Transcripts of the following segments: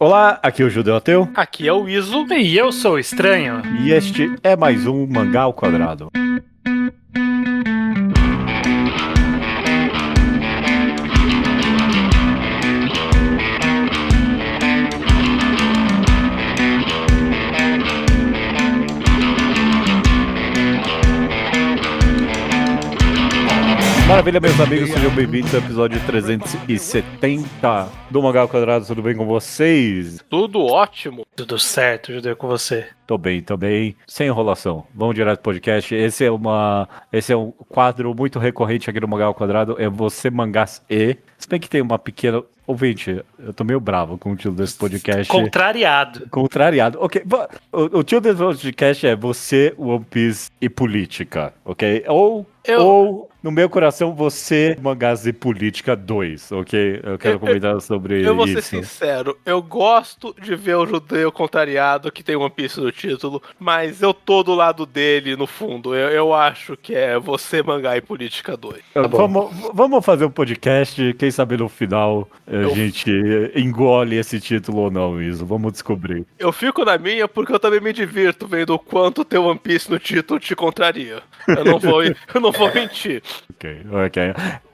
Olá, aqui é o Judeu Ateu. Aqui é o Iso. E eu sou o Estranho. E este é mais um Mangá ao Quadrado. Maravilha, meus amigos, sejam bem-vindos ao episódio 370 do Mangá ao Quadrado. Tudo bem com vocês? Tudo ótimo. Tudo certo, Judeu, com você. Tô bem, sem enrolação. Vamos direto pro podcast. Esse é um quadro muito recorrente aqui no Mangá ao Quadrado, é Você Mangás E. Se bem que tem uma pequena... Ouvinte, eu tô meio bravo com o título desse podcast. Contrariado. Ok, o título desse podcast é Você, One Piece e Política, ok? Ou, no meu coração, Você, Mangás e Política 2, ok? Eu quero comentar sobre isso. Eu vou ser sincero, eu gosto de ver o Judeu contrariado que tem One Piece no título, mas eu tô do lado dele no fundo. Eu acho que é Você, Mangá e Política 2. Vamos fazer um podcast, quem sabe no final a gente engole esse título ou não, isso. Vamos descobrir. Eu fico na minha porque eu também me divirto vendo o quanto ter One Piece no título te contraria. Eu não vou mentir. Ok.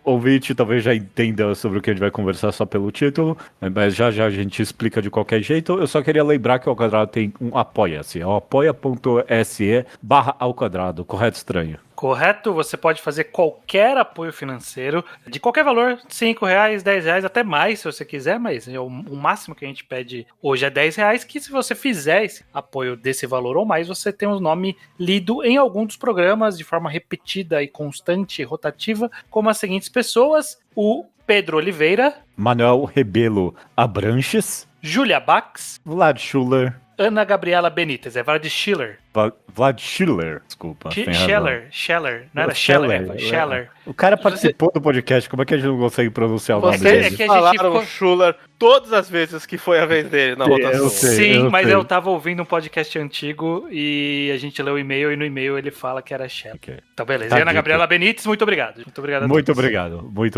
Ouvinte talvez já entenda sobre o que a gente vai conversar só pelo título, mas já a gente explica de qualquer jeito. Eu só queria lembrar que o Ao-Quadrado tem um Apoia-se, é o apoia.se/Ao-Quadrado, correto, Estranho? Correto, você pode fazer qualquer apoio financeiro, de qualquer valor, R$5, R$10, até mais se você quiser, mas o máximo que a gente pede hoje é R$10, que se você fizer esse apoio desse valor ou mais, você tem o nome lido em algum dos programas de forma repetida e constante e rotativa, como as seguintes pessoas: o Pedro Oliveira, Manuel Rebelo Abranches, Julia Bax, Vlad Schuller, Ana Gabriela Benítez, é Vlad Schiller. Vlad Schiller, desculpa. Scheller, não era Scheller. O cara participou do podcast, como é que a gente não consegue pronunciar o nome dele? Vocês falaram Schuller todas as vezes que foi a vez dele na votação. Sim, mas eu tava ouvindo um podcast antigo e a gente leu o e-mail e no e-mail ele fala que era Scheller. Okay. Então beleza, Ana Gabriela Benítez, muito obrigado. Muito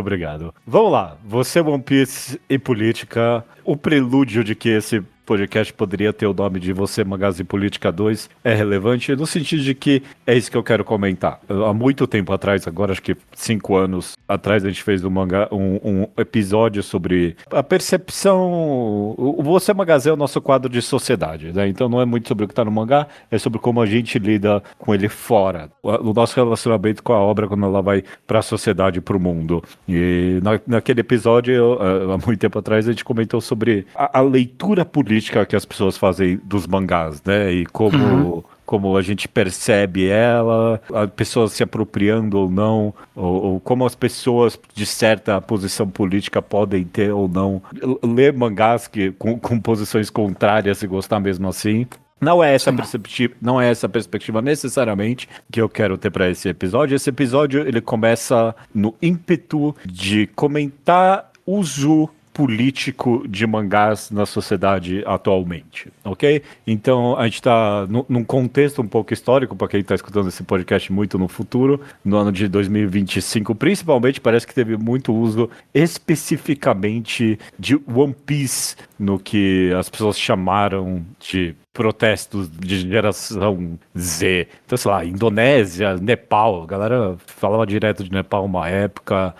obrigado. Vamos lá, Você, One Piece e Política, o prelúdio de que esse podcast poderia ter o nome de Você, Mangás e Política 2 é relevante no sentido de que é isso que eu quero comentar. Há muito tempo atrás, agora acho que 5 anos atrás, a gente fez um episódio sobre a percepção... O Você Mangás é o nosso quadro de sociedade, né? Então não é muito sobre o que está no mangá, é sobre como a gente lida com ele fora. O nosso relacionamento com a obra quando ela vai para a sociedade e para o mundo. E naquele episódio, há muito tempo atrás, a gente comentou sobre a leitura política que as pessoas fazem dos mangás, né? E como a gente percebe ela, a pessoa se apropriando ou não, ou como as pessoas de certa posição política podem ter ou não ler mangás com posições contrárias e gostar mesmo assim. Não é essa perspectiva necessariamente que eu quero ter para esse episódio. Esse episódio ele começa no ímpeto de comentar uso político de mangás na sociedade atualmente, ok? Então a gente está num contexto um pouco histórico, para quem está escutando esse podcast muito no futuro, no ano de 2025 principalmente, parece que teve muito uso especificamente de One Piece no que as pessoas chamaram de protestos de geração Z. Então, sei lá, Indonésia, Nepal, a galera falava direto de Nepal uma época.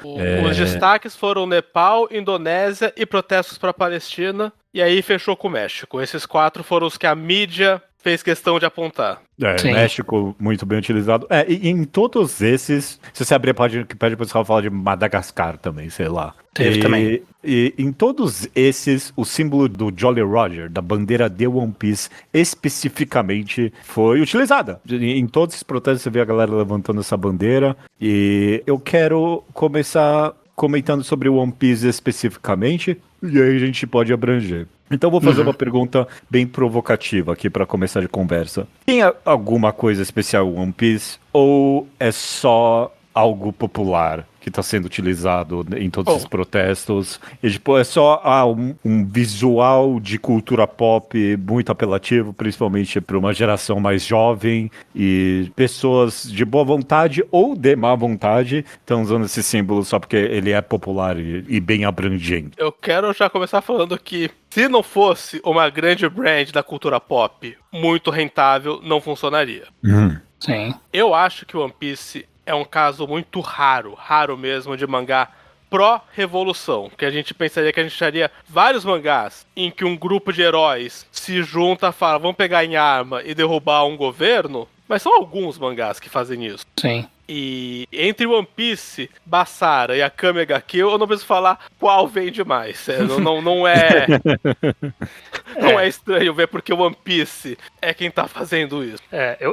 Os destaques foram Nepal, Indonésia e protestos para a Palestina, e aí fechou com o México. Esses 4 foram os que a mídia fez questão de apontar. México muito bem utilizado. E em todos esses, se você abrir a página que pede, o pessoal fala de Madagascar também, sei lá. Teve também. E em todos esses, o símbolo do Jolly Roger, da bandeira de One Piece, especificamente foi utilizada. Em todos esses protestos você vê a galera levantando essa bandeira. E eu quero começar comentando sobre o One Piece especificamente, e aí a gente pode abranger. Então vou fazer uma pergunta bem provocativa aqui para começar de conversa. Tem alguma coisa especial em One Piece ou é só algo popular que tá sendo utilizado em todos esses protestos. E, tipo, é só um visual de cultura pop muito apelativo, principalmente para uma geração mais jovem e pessoas de boa vontade ou de má vontade estão usando esse símbolo só porque ele é popular e bem abrangente. Eu quero já começar falando que se não fosse uma grande brand da cultura pop muito rentável, não funcionaria. Sim. Eu acho que One Piece é um caso muito raro mesmo, de mangá pró-revolução, que a gente pensaria que a gente acharia vários mangás em que um grupo de heróis se junta e fala, vamos pegar em arma e derrubar um governo, mas são alguns mangás que fazem isso. Sim. E entre One Piece, Basara e Akame ga Kill, eu não preciso falar qual vende mais. Não é... Não é estranho ver porque One Piece é quem tá fazendo isso.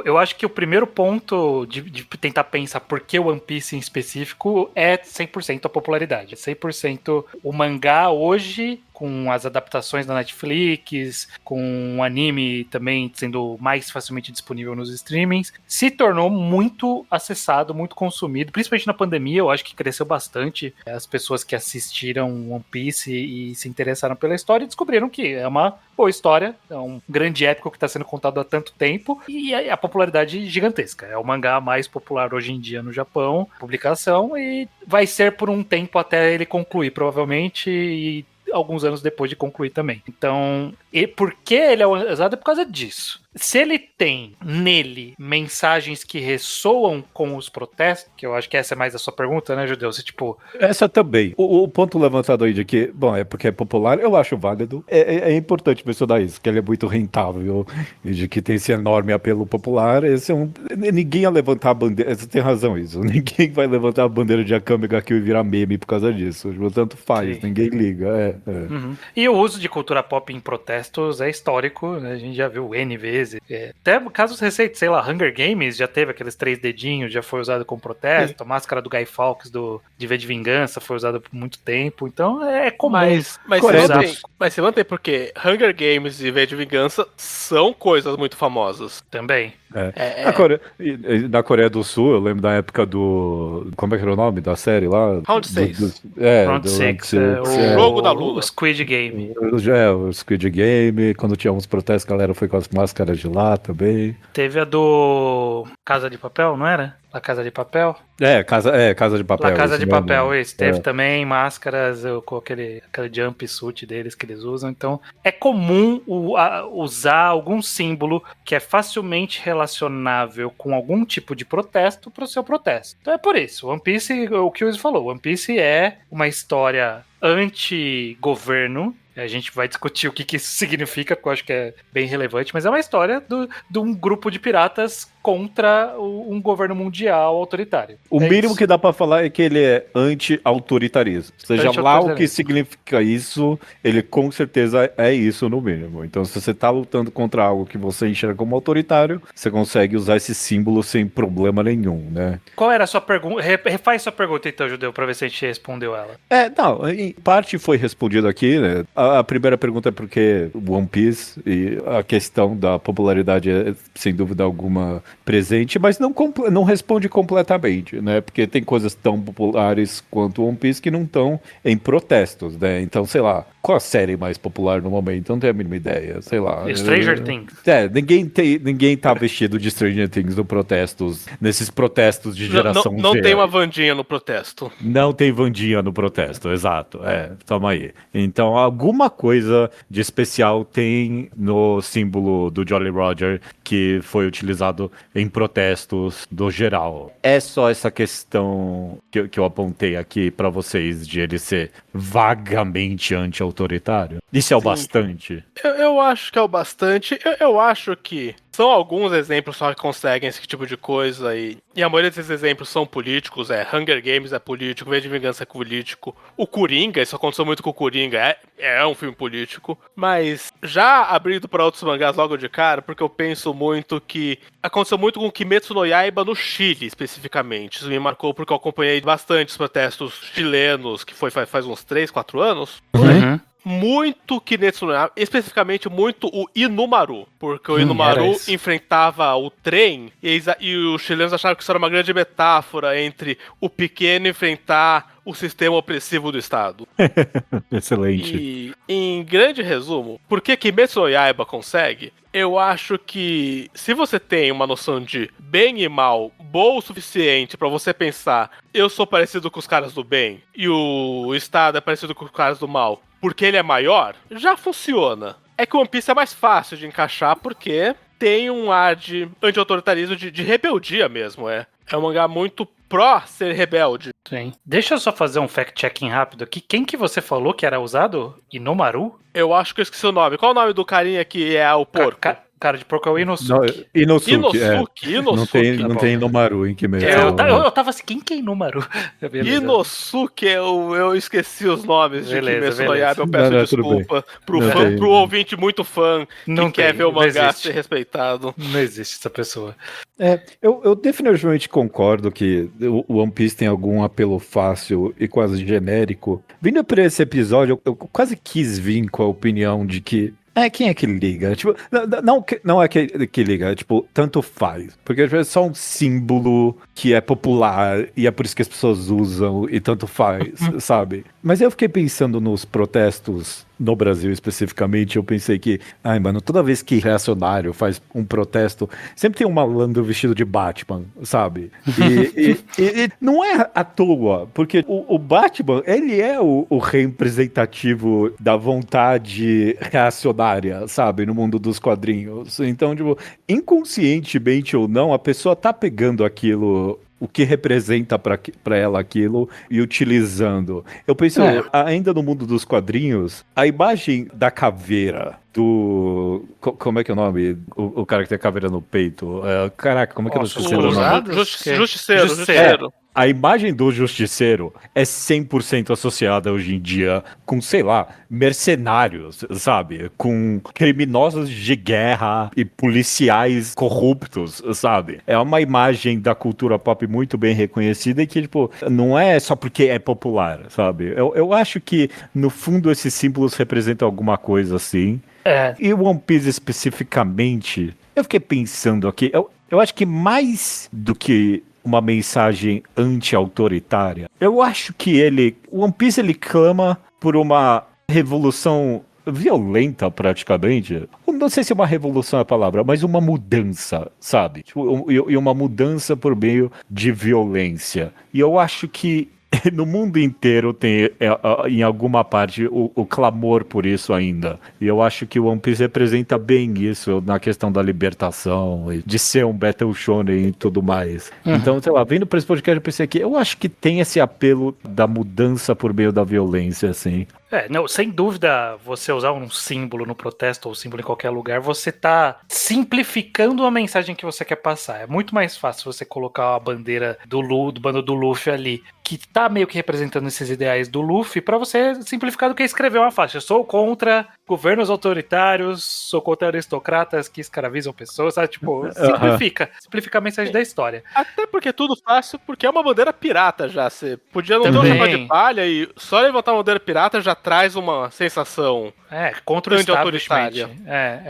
Eu acho que o primeiro ponto de tentar pensar por que One Piece em específico é 100% a popularidade. 100% o mangá hoje, com as adaptações da Netflix, com o anime também sendo mais facilmente disponível nos streamings, se tornou muito acessado, muito consumido, principalmente na pandemia. Eu acho que cresceu bastante as pessoas que assistiram One Piece e se interessaram pela história e descobriram que é uma boa história, é um grande épico que está sendo contado há tanto tempo e a popularidade gigantesca. É o mangá mais popular hoje em dia no Japão, publicação, e vai ser por um tempo até ele concluir, provavelmente, e alguns anos depois de concluir também. Então, e por que ele é usado? É por causa disso. Se ele tem nele mensagens que ressoam com os protestos, que eu acho que essa é mais a sua pergunta, né, Judeu? Você, tipo... Essa também. O ponto levantado aí de que, bom, é porque é popular, eu acho válido. É importante mencionar isso, que ele é muito rentável e de que tem esse enorme apelo popular. Esse é ninguém ia levantar a bandeira, você tem razão isso, ninguém vai levantar a bandeira de Akame ga Kill e virar meme por causa disso. Tanto faz, Sim. ninguém liga. Uhum. E o uso de cultura pop em protestos é histórico, né? A gente já viu N vezes. Até casos recentes, sei lá, Hunger Games já teve aqueles 3 dedinhos, já foi usado como protesto. A máscara do Guy Fawkes de V de Vingança foi usada por muito tempo. Então é comum. Mas se mantém, porque Hunger Games e V de Vingança são coisas muito famosas. Também. Na Coreia do Sul, eu lembro da época do... Como é que era o nome da série lá? Round 6. Round 6. O jogo da Lula. O Squid Game. O Squid Game. Quando tinha uns protestos, a galera foi com as máscaras de lá também. Teve a do Casa de Papel, não era? La Casa de Papel? Casa de Papel. La Casa de Papel, isso. Teve É. também máscaras com aquele jumpsuit deles que eles usam. Então, é comum usar algum símbolo que é facilmente relacionável com algum tipo de protesto para o seu protesto. Então é por isso. One Piece, o que o Izzy falou, One Piece é uma história anti-governo. A gente vai discutir o que isso significa, que eu acho que é bem relevante, mas é uma história de um grupo de piratas contra um governo mundial autoritário. O mínimo que dá pra falar é que ele é anti-autoritarismo. Seja lá o que significa isso, ele com certeza é isso no mínimo. Então, se você tá lutando contra algo que você enxerga como autoritário, você consegue usar esse símbolo sem problema nenhum, né? Qual era a sua pergunta? Refaz sua pergunta então, Judeu, pra ver se a gente respondeu ela. Não, em parte foi respondido aqui, né? A primeira pergunta é porque One Piece e a questão da popularidade é, sem dúvida alguma, presente, mas não responde completamente, né? Porque tem coisas tão populares quanto One Piece que não estão em protestos, né? Então, sei lá, qual a série mais popular no momento? Não tenho a mínima ideia, sei lá. Stranger Things. Ninguém tá vestido de Stranger Things nesses protestos de geração Z. Não tem uma Wandinha no protesto. Não tem Wandinha no protesto, exato. Toma aí. Então, alguma coisa de especial tem no símbolo do Jolly Roger que foi utilizado em protestos do geral. É só essa questão que eu apontei aqui pra vocês de ele ser vagamente anti-autoritário. Isso é o bastante? Eu acho que é o bastante. Eu acho que são alguns exemplos só que conseguem esse tipo de coisa e a maioria desses exemplos são políticos. Hunger Games é político, V de Vingança é político. O Coringa, isso aconteceu muito com o Coringa, é um filme político. Mas já abrindo para outros mangás logo de cara, porque eu penso muito que aconteceu muito com Kimetsu no Yaiba no Chile, especificamente. Isso me marcou porque eu acompanhei bastante os protestos chilenos, que foi faz uns 3, 4 anos. Uhum. muito Kimetsu no Yaiba, especificamente muito o Inumaru, porque o Inumaru enfrentava o trem e os chilenos acharam que isso era uma grande metáfora entre o pequeno enfrentar o sistema opressivo do Estado. Excelente. E, em grande resumo, por que Kimetsu no Yaiba consegue? Eu acho que se você tem uma noção de bem e mal boa o suficiente pra você pensar, eu sou parecido com os caras do bem e o Estado é parecido com os caras do mal, porque ele é maior, já funciona. É que o One Piece é mais fácil de encaixar porque tem um ar de anti-autoritarismo, de rebeldia mesmo, é. É um mangá muito pró ser rebelde. Sim. Deixa eu só fazer um fact-checking rápido aqui. Quem que você falou que era usado? Inomaru? Eu acho que eu esqueci o nome. Qual é o nome do carinha que é o porco? Cara de porco é o Inosuke. Inosuke. Inosuke. Não tem Inomaru em Kimetsu. Eu tava assim, quem que é Inomaru? Inosuke, eu esqueci os nomes de Kimetsu no Yaiba. Eu peço desculpa pro ouvinte muito fã que quer ver o mangá ser respeitado. Não existe essa pessoa. Eu definitivamente concordo que o One Piece tem algum apelo fácil e quase genérico. Vindo por esse episódio, eu quase quis vir com a opinião de que quem é que liga? Tipo, não é que liga, tipo, tanto faz. Porque é só um símbolo que é popular e é por isso que as pessoas usam e tanto faz, sabe? Mas eu fiquei pensando nos protestos no Brasil especificamente, eu pensei que, mano, toda vez que reacionário faz um protesto, sempre tem um malandro vestido de Batman, sabe? E não é à toa, porque o Batman, ele é o representativo da vontade reacionária, sabe? No mundo dos quadrinhos. Então, tipo, inconscientemente ou não, a pessoa tá pegando aquilo, o que representa pra ela aquilo e utilizando. Eu penso, ainda no mundo dos quadrinhos, a imagem da caveira do... Como é que é o nome? O cara que tem a caveira no peito. Caraca, como é que eu não esqueci o nome? Justiceiro. A imagem do Justiceiro é 100% associada hoje em dia com, sei lá, mercenários, sabe? Com criminosos de guerra e policiais corruptos, sabe? É uma imagem da cultura pop muito bem reconhecida e que, tipo, não é só porque é popular, sabe? Eu acho que, no fundo, esses símbolos representam alguma coisa assim. E o One Piece especificamente, eu fiquei pensando aqui, eu acho que mais do que uma mensagem anti-autoritária, eu acho que o One Piece, ele clama por uma revolução violenta, praticamente. Não sei se uma revolução é a palavra, mas uma mudança, sabe? E uma mudança por meio de violência. E eu acho que no mundo inteiro tem, em alguma parte, o clamor por isso ainda. E eu acho que o One Piece representa bem isso na questão da libertação, de ser um Battle Shonen e tudo mais. Então, sei lá, vindo para esse podcast, eu pensei que eu acho que tem esse apelo da mudança por meio da violência, assim. Não, sem dúvida, você usar um símbolo no protesto ou símbolo em qualquer lugar, você tá simplificando a mensagem que você quer passar. É muito mais fácil você colocar a bandeira do bando do Luffy ali, que tá meio que representando esses ideais do Luffy, pra você simplificar do que escrever uma faixa. Eu sou contra governos autoritários, sou contra aristocratas que escravizam pessoas, sabe? Tipo, simplifica a mensagem da história. Até porque é tudo fácil, porque é uma bandeira pirata já. Você podia não ter um chapéu de palha e só levantar uma bandeira pirata já traz uma sensação contra o establishment.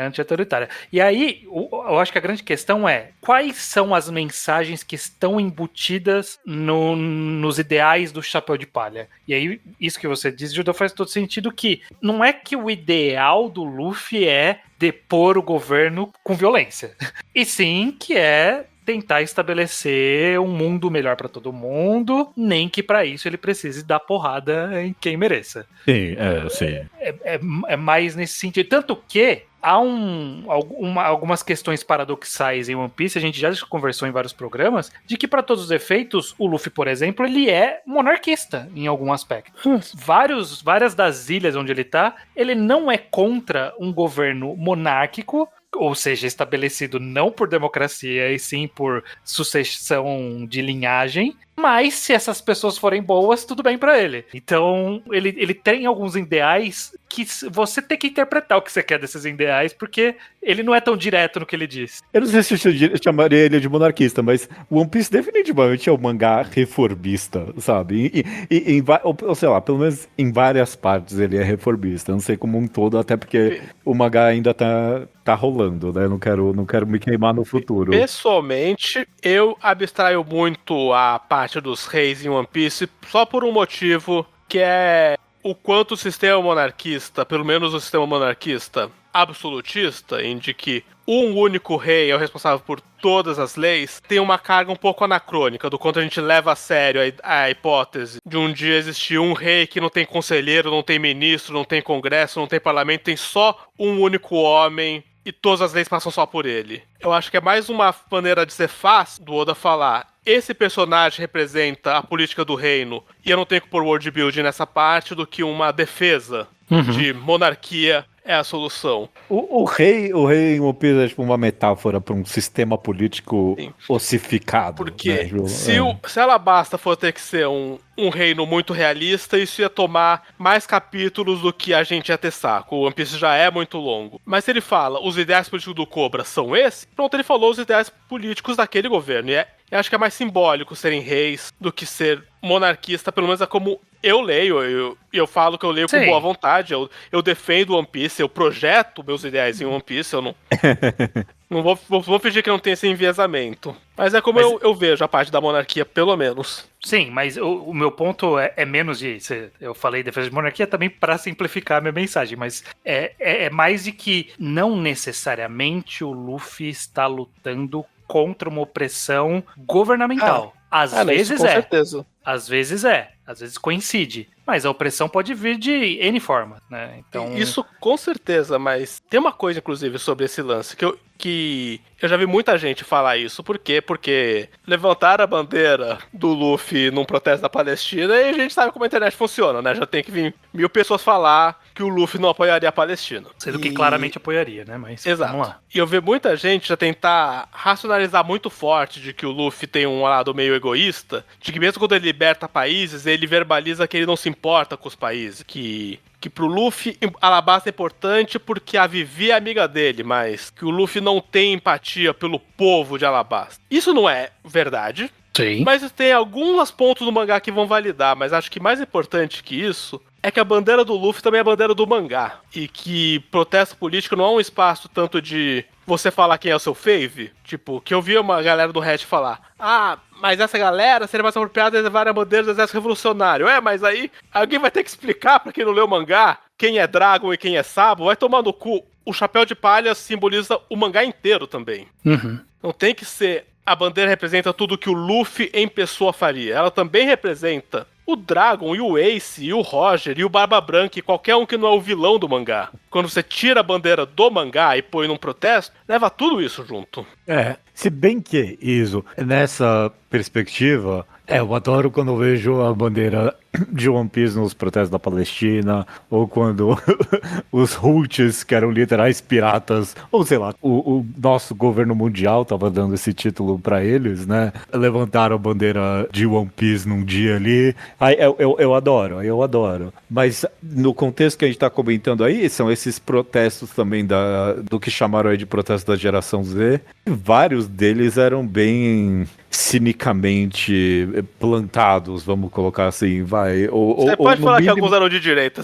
Anti-autoritária. E aí, eu acho que a grande questão é quais são as mensagens que estão embutidas nos ideais do chapéu de palha. E aí, isso que você diz, Judeu, faz todo sentido, que não é que o ideal do Luffy é depor o governo com violência. E sim que é tentar estabelecer um mundo melhor pra todo mundo, nem que pra isso ele precise dar porrada em quem mereça. Sim, sim. É mais nesse sentido. Tanto que há algumas questões paradoxais em One Piece, a gente já conversou em vários programas, de que para todos os efeitos, o Luffy, por exemplo, ele é monarquista em algum aspecto. Várias das ilhas onde ele tá, ele não é contra um governo monárquico, ou seja, estabelecido não por democracia e sim por sucessão de linhagem. Mas se essas pessoas forem boas, tudo bem pra ele. Então, ele tem alguns ideais que você tem que interpretar o que você quer desses ideais, porque ele não é tão direto no que ele diz. Eu não sei se eu chamaria ele de monarquista, mas One Piece definitivamente é um mangá reformista, sabe? Ou sei lá, pelo menos em várias partes ele é reformista. Eu não sei como um todo, até porque o mangá ainda tá rolando, né? Eu não quero me queimar no futuro. Pessoalmente, eu abstraio muito a parte dos reis em One Piece só por um motivo, que é o quanto o sistema monarquista, pelo menos o sistema monarquista absolutista, em que um único rei é o responsável por todas as leis, tem uma carga um pouco anacrônica, do quanto a gente leva a sério a hipótese de um dia existir um rei que não tem conselheiro, não tem ministro, não tem congresso, não tem parlamento, tem só um único homem e todas as leis passam só por ele. Eu acho que é mais uma maneira de ser fácil do Oda falar: esse personagem representa a política do reino e eu não tenho que pôr world building nessa parte, do que uma defesa de monarquia é a solução. O rei em One Piece é tipo uma metáfora para um sistema político ossificado. Porque né, se Alabasta for ter que ser um reino muito realista, isso ia tomar mais capítulos do que a gente ia ter saco. O One Piece já é muito longo. Mas se ele fala, os ideais políticos do Cobra são esses, pronto, ele falou os ideais políticos daquele governo. E eu acho que é mais simbólico serem reis do que ser monarquista, pelo menos é como eu leio. Eu falo que eu leio com boa vontade, eu defendo One Piece, eu projeto meus ideais em One Piece, eu não... Não vou fingir que não tem esse enviesamento. Mas é como eu vejo a parte da monarquia, pelo menos. Sim, mas o meu ponto é menos de... Eu falei defesa de monarquia também para simplificar a minha mensagem, mas é mais de que não necessariamente o Luffy está lutando contra uma opressão governamental. Às vezes isso, com certeza. Às vezes coincide. Mas a opressão pode vir de N forma, né? Então... Isso com certeza, mas tem uma coisa, inclusive, sobre esse lance, que eu já vi muita gente falar isso. Por quê? Porque levantaram a bandeira do Luffy num protesto da Palestina e a gente sabe como a internet funciona, né? Já tem que vir 1000 pessoas falar que o Luffy não apoiaria a Palestina. Sendo que claramente apoiaria, né? Mas exato. Vamos lá. E eu vi muita gente já tentar racionalizar muito forte de que o Luffy tem um lado meio egoísta, de que mesmo quando ele liberta países, ele verbaliza que ele não se importa com os países, que pro Luffy Alabasta é importante porque a Vivi é amiga dele, mas que o Luffy não tem empatia pelo povo de Alabasta. Isso não é verdade. Sim. Mas tem alguns pontos do mangá que vão validar, mas acho que mais importante que isso é que a bandeira do Luffy também é a bandeira do mangá. E que protesto político não é um espaço tanto de você falar quem é o seu fave. Tipo, que eu vi uma galera do Reddit falar: mas essa galera seria mais apropriada de levar a bandeira do exército revolucionário. Mas aí alguém vai ter que explicar pra quem não leu o mangá quem é Dragon e quem é Sabo. Vai tomar no cu. O chapéu de palha simboliza o mangá inteiro também. Não tem que ser... A bandeira representa tudo que o Luffy em pessoa faria. Ela também representa o Dragon, e o Ace, e o Roger, e o Barba Branca, e qualquer um que não é o vilão do mangá. Quando você tira a bandeira do mangá e põe num protesto, leva tudo isso junto. Se bem que, Iso, nessa perspectiva, eu adoro quando eu vejo a bandeira de One Piece nos protestos da Palestina, ou quando os Houthis, que eram literais piratas, ou sei lá, o nosso governo mundial tava dando esse título pra eles, né? Levantaram a bandeira de One Piece num dia ali. Aí eu adoro. Mas no contexto que a gente tá comentando aí, são esses protestos também do que chamaram aí de protesto da geração Z. Vários deles eram bem cinicamente plantados, vamos colocar assim, vai. Você pode falar que alguns eram de direita,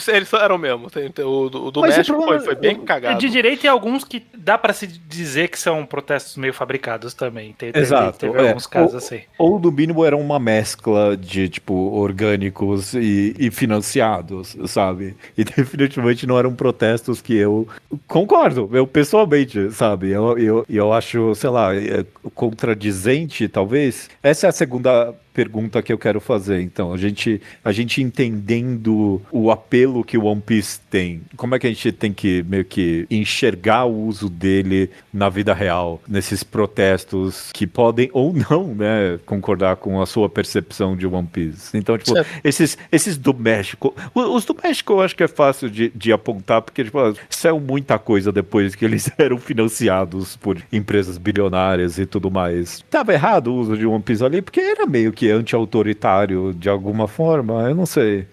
eles eram mesmo. O do México foi bem cagado. De direita e alguns que dá pra se dizer que são protestos meio fabricados também. Exato. Teve alguns casos assim. Ou no mínimo era uma mescla de, tipo, orgânicos e financiados, sabe? E definitivamente não eram protestos que eu concordo, eu pessoalmente, sabe? Eu acho, sei lá, contradizente, talvez. Essa é a segunda pergunta que eu quero fazer. Então, a gente entendendo o apelo que o One Piece tem, como é que a gente tem que meio que enxergar o uso dele na vida real, nesses protestos que podem ou não, né, concordar com a sua percepção de One Piece. Então, tipo, esses do México, os do México eu acho que é fácil de apontar, porque, tipo, saiu muita coisa depois que eles eram financiados por empresas bilionárias e tudo mais. Tava errado o uso de One Piece ali, porque era meio que anti-autoritário de alguma forma, eu não sei.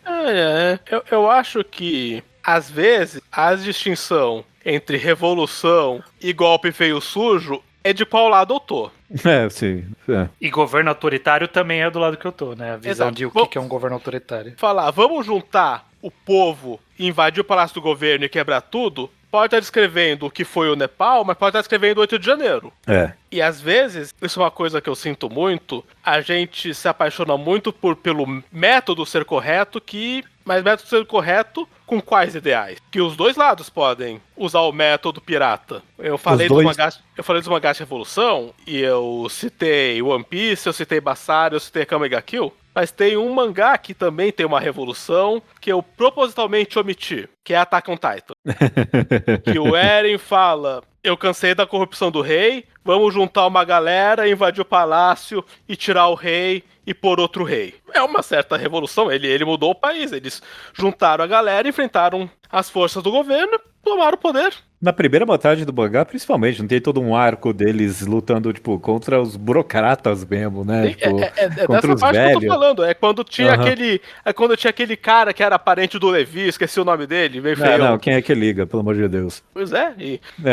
Eu acho que, às vezes, a distinção entre revolução e golpe feio sujo é de qual lado eu tô. Sim. É. E governo autoritário também é do lado que eu tô, né? A visão Exato. de o que é um governo autoritário. Falar, vamos juntar o povo e invadir o Palácio do Governo e quebrar tudo, pode estar descrevendo o que foi o Nepal, mas pode estar descrevendo o 8 de janeiro. E às vezes, isso é uma coisa que eu sinto muito, a gente se apaixona muito pelo método ser correto, mas método ser correto com quais ideais? Que os dois lados podem usar o método pirata. Eu falei dos mangás de revolução, e eu citei One Piece, eu citei Basara, eu citei Kama ga Kill, mas tem um mangá que também tem uma revolução que eu propositalmente omiti, que é Attack on Titan. Que o Eren fala, eu cansei da corrupção do rei, vamos juntar uma galera, invadir o palácio e tirar o rei e pôr outro rei. É uma certa revolução, ele mudou o país, eles juntaram a galera, enfrentaram as forças do governo, tomaram o poder. Na primeira metade do mangá, principalmente, não tem todo um arco deles lutando, tipo, contra os burocratas mesmo, né? Tipo, contra dessa os parte velhos. que eu tô falando, é quando tinha aquele cara que era parente do Levi, esqueci o nome dele, meio feio. Não, quem é que liga, pelo amor de Deus. Pois é,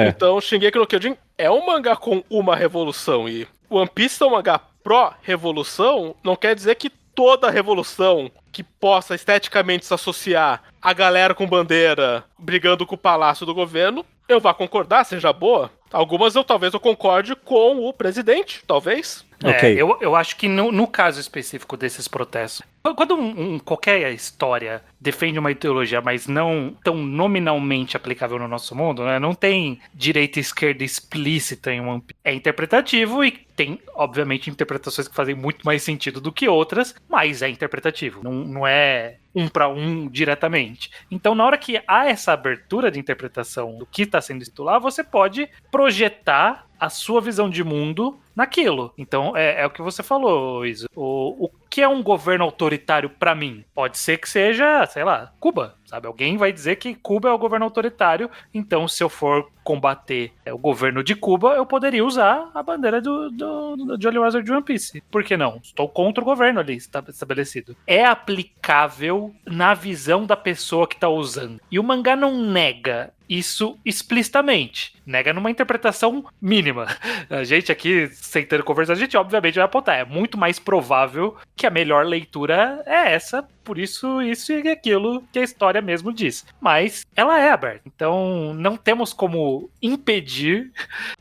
então Shingeki no Kyojin é um mangá com uma revolução, e One Piece é um mangá pró-revolução, não quer dizer que toda revolução que possa esteticamente se associar a galera com bandeira brigando com o palácio do governo, eu vá concordar, seja boa. Algumas talvez eu concorde com o presidente, talvez. Ok. Eu acho que no caso específico desses protestos, quando qualquer história defende uma ideologia, mas não tão nominalmente aplicável no nosso mundo, né? Não tem direita e esquerda explícita em One Piece. É interpretativo e tem, obviamente, interpretações que fazem muito mais sentido do que outras, mas é interpretativo. Não é um para um diretamente. Então, na hora que há essa abertura de interpretação do que está sendo escrito lá, você pode projetar a sua visão de mundo naquilo. Então, é o que você falou, Iso. O que é um governo autoritário pra mim? Pode ser que seja, sei lá, Cuba, sabe? Alguém vai dizer que Cuba é o governo autoritário, então se eu for combater o governo de Cuba, eu poderia usar a bandeira do Jolly Roger de One Piece. Por que não? Estou contra o governo ali estabelecido. É aplicável na visão da pessoa que tá usando. E o mangá não nega isso explicitamente. Nega numa interpretação mínima. A gente aqui, sentando conversando, a gente obviamente vai apontar. É muito mais provável que a melhor leitura é essa, por isso e aquilo que a história mesmo diz. Mas ela é aberta. Então não temos como impedir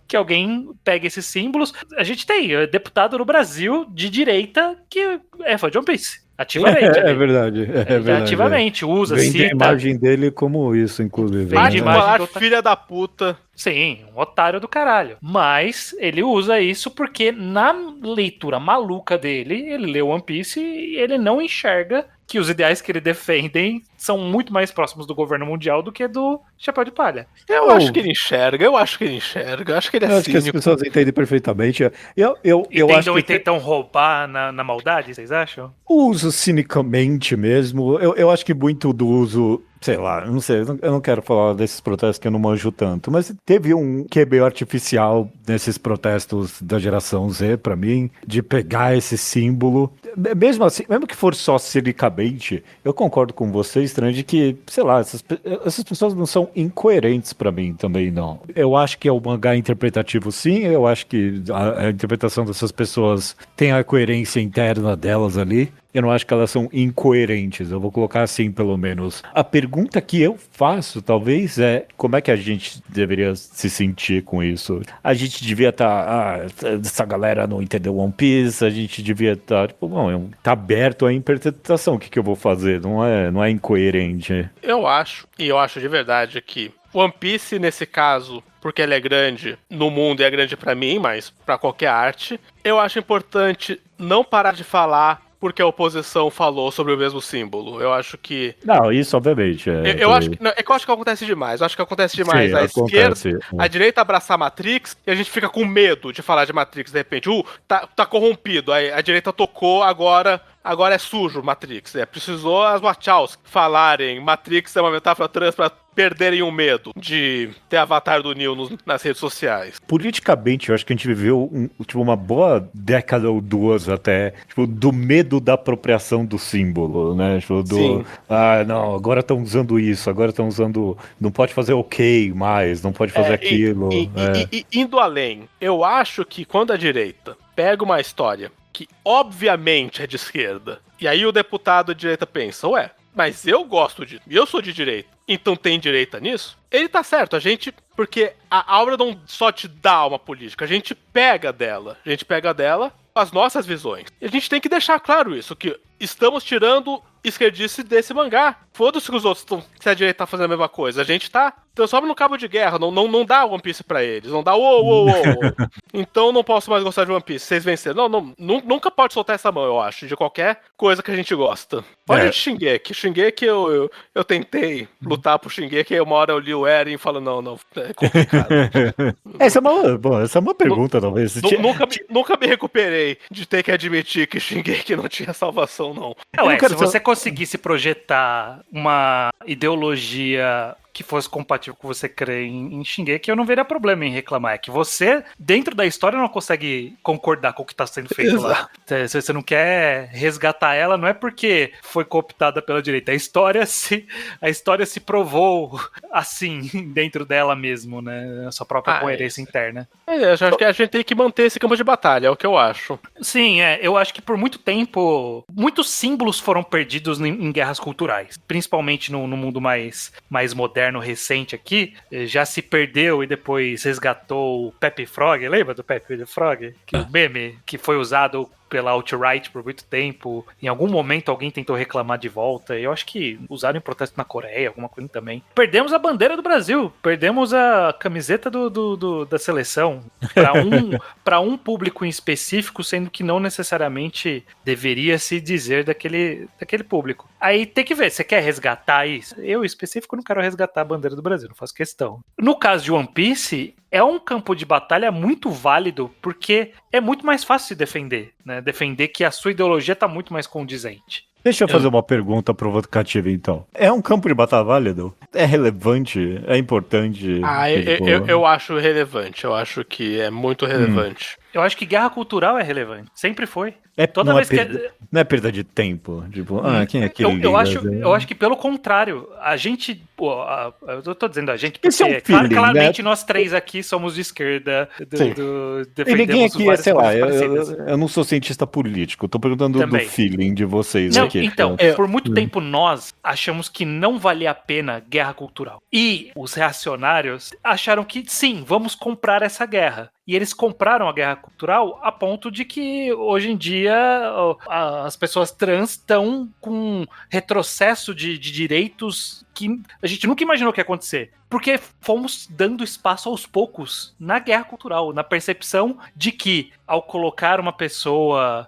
que alguém pegue esses símbolos. A gente tem deputado no Brasil de direita que é fã de One Piece. Ativamente. É verdade. É verdade. Ativamente, usa, Vende cita. a imagem dele como isso, inclusive. Vende né? imagem Filha da puta. Sim, um otário do caralho. Mas ele usa isso porque na leitura maluca dele, ele lê One Piece e ele não enxerga que os ideais que ele defendem são muito mais próximos do governo mundial do que do Chapéu de Palha. Eu acho que ele enxerga, acho que ele é Eu acho que as cínico. pessoas entendem perfeitamente. Eu acho que tentam roubar na maldade, vocês acham? o uso cinicamente mesmo, eu acho que muito do uso, sei lá, não sei, eu não quero falar desses protestos que eu não manjo tanto, mas teve um QB artificial nesses protestos da geração Z, pra mim, de pegar esse símbolo, mesmo assim, mesmo que for só cinicamente, eu concordo com você, estranho, de que, sei lá, essas pessoas não são incoerentes pra mim também, não. Eu acho que é um mangá interpretativo, sim, eu acho que a interpretação dessas pessoas tem a coerência interna delas ali. Eu não acho que elas são incoerentes, eu vou colocar assim pelo menos. A pergunta que eu faço, talvez, é como é que a gente deveria se sentir com isso? A gente devia estar, essa galera não entendeu One Piece, a gente devia estar, tipo, bom, tá aberto à interpretação, o que eu vou fazer? Não é incoerente. Eu acho de verdade que One Piece, nesse caso, porque ele é grande no mundo e é grande pra mim, mas pra qualquer arte, eu acho importante não parar de falar porque a oposição falou sobre o mesmo símbolo. Eu acho que... Não, isso obviamente. Eu acho que, eu acho que acontece demais. Eu acho que acontece demais a esquerda, a direita abraçar Matrix e a gente fica com medo de falar de Matrix de repente. Tá corrompido. A direita tocou, agora é sujo Matrix. Precisou as Wachowski falarem Matrix é uma metáfora trans pra perderem o medo de ter avatar do Neo nas redes sociais. Politicamente, eu acho que a gente viveu uma boa década ou duas até, do medo da apropriação do símbolo, né? Sim. Não, agora estão usando isso, agora estão usando, não pode fazer ok mais, não pode fazer aquilo. Indo além, eu acho que quando a direita pega uma história que obviamente é de esquerda, e aí o deputado de direita pensa, mas eu gosto disso, e eu sou de direita, então tem direita nisso? Ele tá certo, porque a obra não só te dá uma política, a gente pega dela as nossas visões. E a gente tem que deixar claro isso, que estamos tirando esquerdice desse mangá. Foda-se que os outros se a direita tá fazendo a mesma coisa. A gente tá transforma no cabo de guerra, não dá One Piece pra eles, não dá Então não posso mais gostar de One Piece, vocês venceram. Nunca pode soltar essa mão, eu acho, de qualquer coisa que a gente gosta. Pode de Shingeki eu tentei lutar pro Shingeki, uma hora eu li o Eren e falo, não, é complicado. Essa é uma pergunta, talvez. Nunca me recuperei de ter que admitir que Shingeki não tinha salvação, não. Se você conseguisse projetar uma ideologia que fosse compatível com você crer em Shingeki, eu não veria problema em reclamar. É que você, dentro da história, não consegue concordar com o que está sendo feito lá. Se você não quer resgatar ela, não é porque foi cooptada pela direita. A história se provou assim, dentro dela mesmo, né? A sua própria coerência interna. Eu acho que a gente tem que manter esse campo de batalha, é o que eu acho. Sim, eu acho que por muito tempo, muitos símbolos foram perdidos em guerras culturais. Principalmente no mundo mais moderno, recente aqui, já se perdeu e depois resgatou o Pepe Frog, lembra do Pepe Frog? O meme que foi usado pela alt-right por muito tempo. Em algum momento alguém tentou reclamar de volta. Eu acho que usaram em protesto na Coreia, alguma coisa também. Perdemos a bandeira do Brasil. Perdemos a camiseta da seleção para um público em específico, sendo que não necessariamente deveria se dizer daquele público. Aí tem que ver, você quer resgatar isso? Eu, em específico, não quero resgatar a bandeira do Brasil, não faço questão. No caso de One Piece, é um campo de batalha muito válido, porque é muito mais fácil se defender, né? Defender que a sua ideologia está muito mais condizente. Deixa eu fazer uma pergunta provocativa, então. É um campo de batalha válido? É relevante? É importante? Eu acho relevante. Eu acho que é muito relevante. Eu acho que guerra cultural é relevante. Sempre foi. Não é perda de tempo. Tipo, quem é aquele? Eu acho que pelo contrário, a gente. Eu tô dizendo a gente, porque esse é um feeling, claramente né? nós três aqui somos de esquerda. E ninguém aqui sei lá, eu não sou cientista político, tô perguntando do feeling de vocês aqui. Então, por muito tempo nós achamos que não valia a pena guerra cultural. E os reacionários acharam que sim, vamos comprar essa guerra. E eles compraram a guerra cultural a ponto de que, hoje em dia, as pessoas trans estão com retrocesso de direitos que a gente nunca imaginou que ia acontecer. Porque fomos dando espaço aos poucos na guerra cultural, na percepção de que, ao colocar uma pessoa,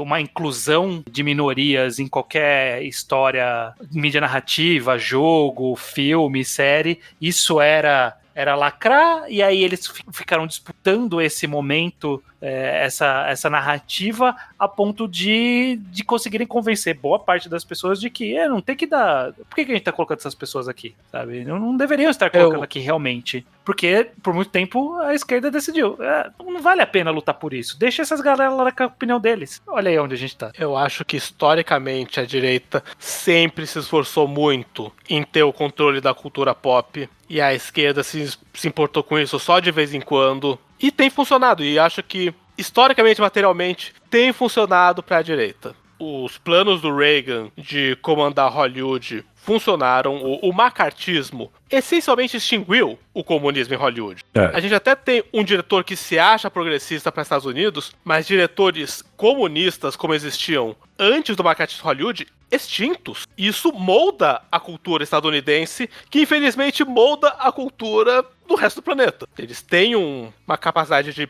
uma inclusão de minorias em qualquer história, mídia narrativa, jogo, filme, série, isso era lacrar, e aí eles ficaram disputando esse momento, essa narrativa, a ponto de conseguirem convencer boa parte das pessoas de que não tem que dar... Por que a gente tá colocando essas pessoas aqui? Sabe? Não deveriam estar colocando aqui realmente. Porque, por muito tempo, a esquerda decidiu. Não vale a pena lutar por isso. Deixa essas galera lá com a opinião deles. Olha aí onde a gente tá. Eu acho que, historicamente, a direita sempre se esforçou muito em ter o controle da cultura pop. E a esquerda se importou com isso só de vez em quando. E tem funcionado. E acho que, historicamente, materialmente, tem funcionado para a direita. Os planos do Reagan de comandar Hollywood funcionaram. O macartismo essencialmente extinguiu o comunismo em Hollywood. A gente até tem um diretor que se acha progressista para os Estados Unidos, mas diretores comunistas, como existiam antes do macartismo em Hollywood, extintos. E isso molda a cultura estadunidense, que infelizmente molda a cultura do resto do planeta. Eles têm uma capacidade de,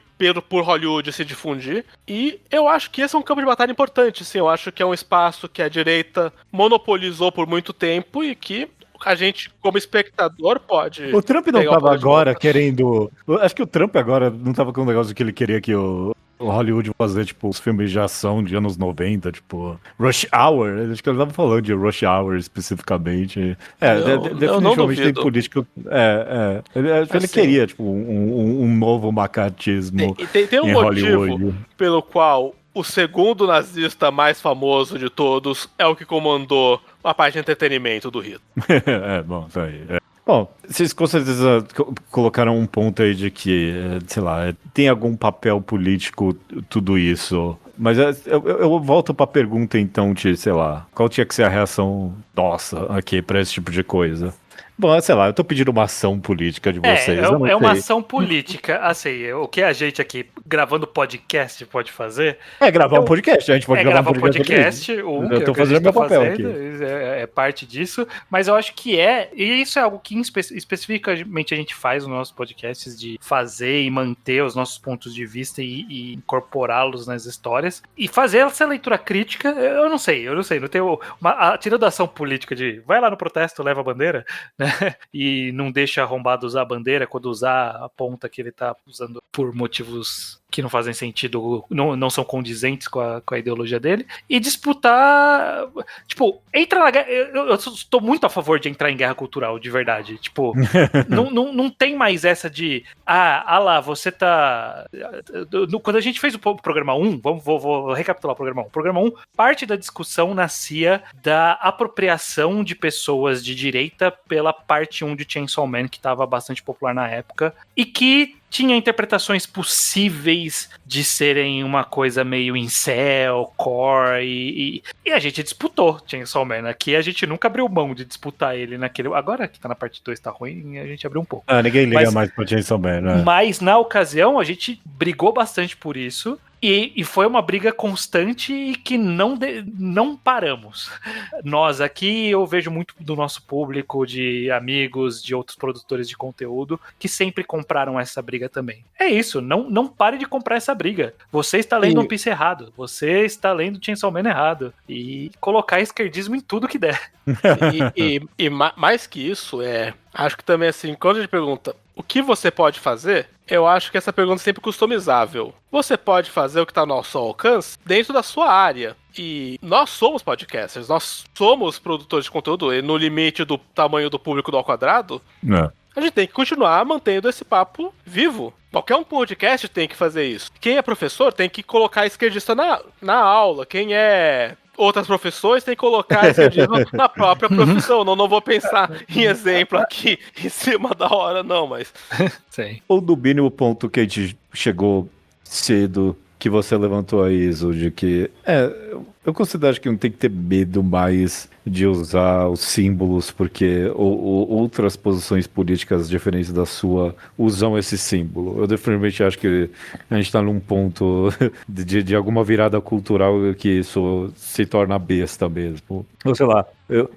por Hollywood, se difundir. E eu acho que esse é um campo de batalha importante, sim. Eu acho que é um espaço que a direita monopolizou por muito tempo e que a gente, como espectador, pode... O Trump não tava agora querendo... Acho que o Trump agora não tava com um negócio que ele queria que o Hollywood fazer, tipo, os filmes de ação de anos 90, tipo, Rush Hour. Acho que ele tava falando de Rush Hour especificamente. Definitivamente tem político... Ele queria, tipo, um novo macartismo tem um em motivo Hollywood. pelo qual o segundo nazista mais famoso de todos é o que comandou a parte de entretenimento do Hitler. Bom, tá aí. Bom, vocês com certeza colocaram um ponto aí de que, sei lá, tem algum papel político tudo isso. Mas eu volto pra pergunta então de, sei lá, qual tinha que ser a reação nossa aqui pra esse tipo de coisa? Bom, sei lá, eu tô pedindo uma ação política de vocês. É uma ação política. Assim, o que a gente aqui, gravando podcast, pode fazer... É gravar um podcast, a gente pode gravar um podcast. Eu tô fazendo meu papel aqui. É parte disso, mas eu acho que e isso é algo que especificamente a gente faz nos nossos podcasts, de fazer e manter os nossos pontos de vista e incorporá-los nas histórias, e fazer essa leitura crítica. Eu não sei, não tenho tirando a ação política de vai lá no protesto, leva a bandeira, né? E não deixa arrombado usar a bandeira quando usar a ponta que ele tá usando por motivos que não fazem sentido, não são condizentes com a ideologia dele, e disputar, tipo, entra na guerra. Eu estou muito a favor de entrar em guerra cultural, de verdade, tipo, não tem mais essa de, lá, você tá... Quando a gente fez o programa 1, vou recapitular o programa 1. O programa 1, parte da discussão nascia da apropriação de pessoas de direita pela parte 1 de Chainsaw Man, que estava bastante popular na época, e que tinha interpretações possíveis de serem uma coisa meio incel, core, e a gente disputou Chainsaw Man. Aqui a gente nunca abriu mão de disputar ele naquele... Agora que tá na parte 2 tá ruim, a gente abriu um pouco. Ninguém liga mais pra Chainsaw Man, né? Mas na ocasião a gente brigou bastante por isso. E foi uma briga constante e que não paramos. Nós aqui, eu vejo muito do nosso público, de amigos, de outros produtores de conteúdo, que sempre compraram essa briga também. É isso, não pare de comprar essa briga. Você está lendo One Piece errado, você está lendo Chainsaw Man errado. E colocar esquerdismo em tudo que der. E mais que isso, acho que também assim, quando a gente pergunta o que você pode fazer, eu acho que essa pergunta é sempre customizável. Você pode fazer o que está ao nosso alcance dentro da sua área. E nós somos podcasters, nós somos produtores de conteúdo, e no limite do tamanho do público do ao quadrado, a gente tem que continuar mantendo esse papo vivo. Qualquer um podcast tem que fazer isso. Quem é professor tem que colocar esquerdista na aula. Quem é outras profissões tem que colocar esquerdismo na própria profissão. Não vou pensar em exemplo aqui em cima da hora, não, mas... Sim. Ou do mínimo ponto que a gente chegou cedo, que você levantou aí, Iso, de que... eu considero que não tem que ter medo mais de usar os símbolos, porque outras posições políticas diferentes da sua usam esse símbolo. Eu definitivamente acho que a gente está num ponto de alguma virada cultural que isso se torna besta mesmo. Ou sei lá,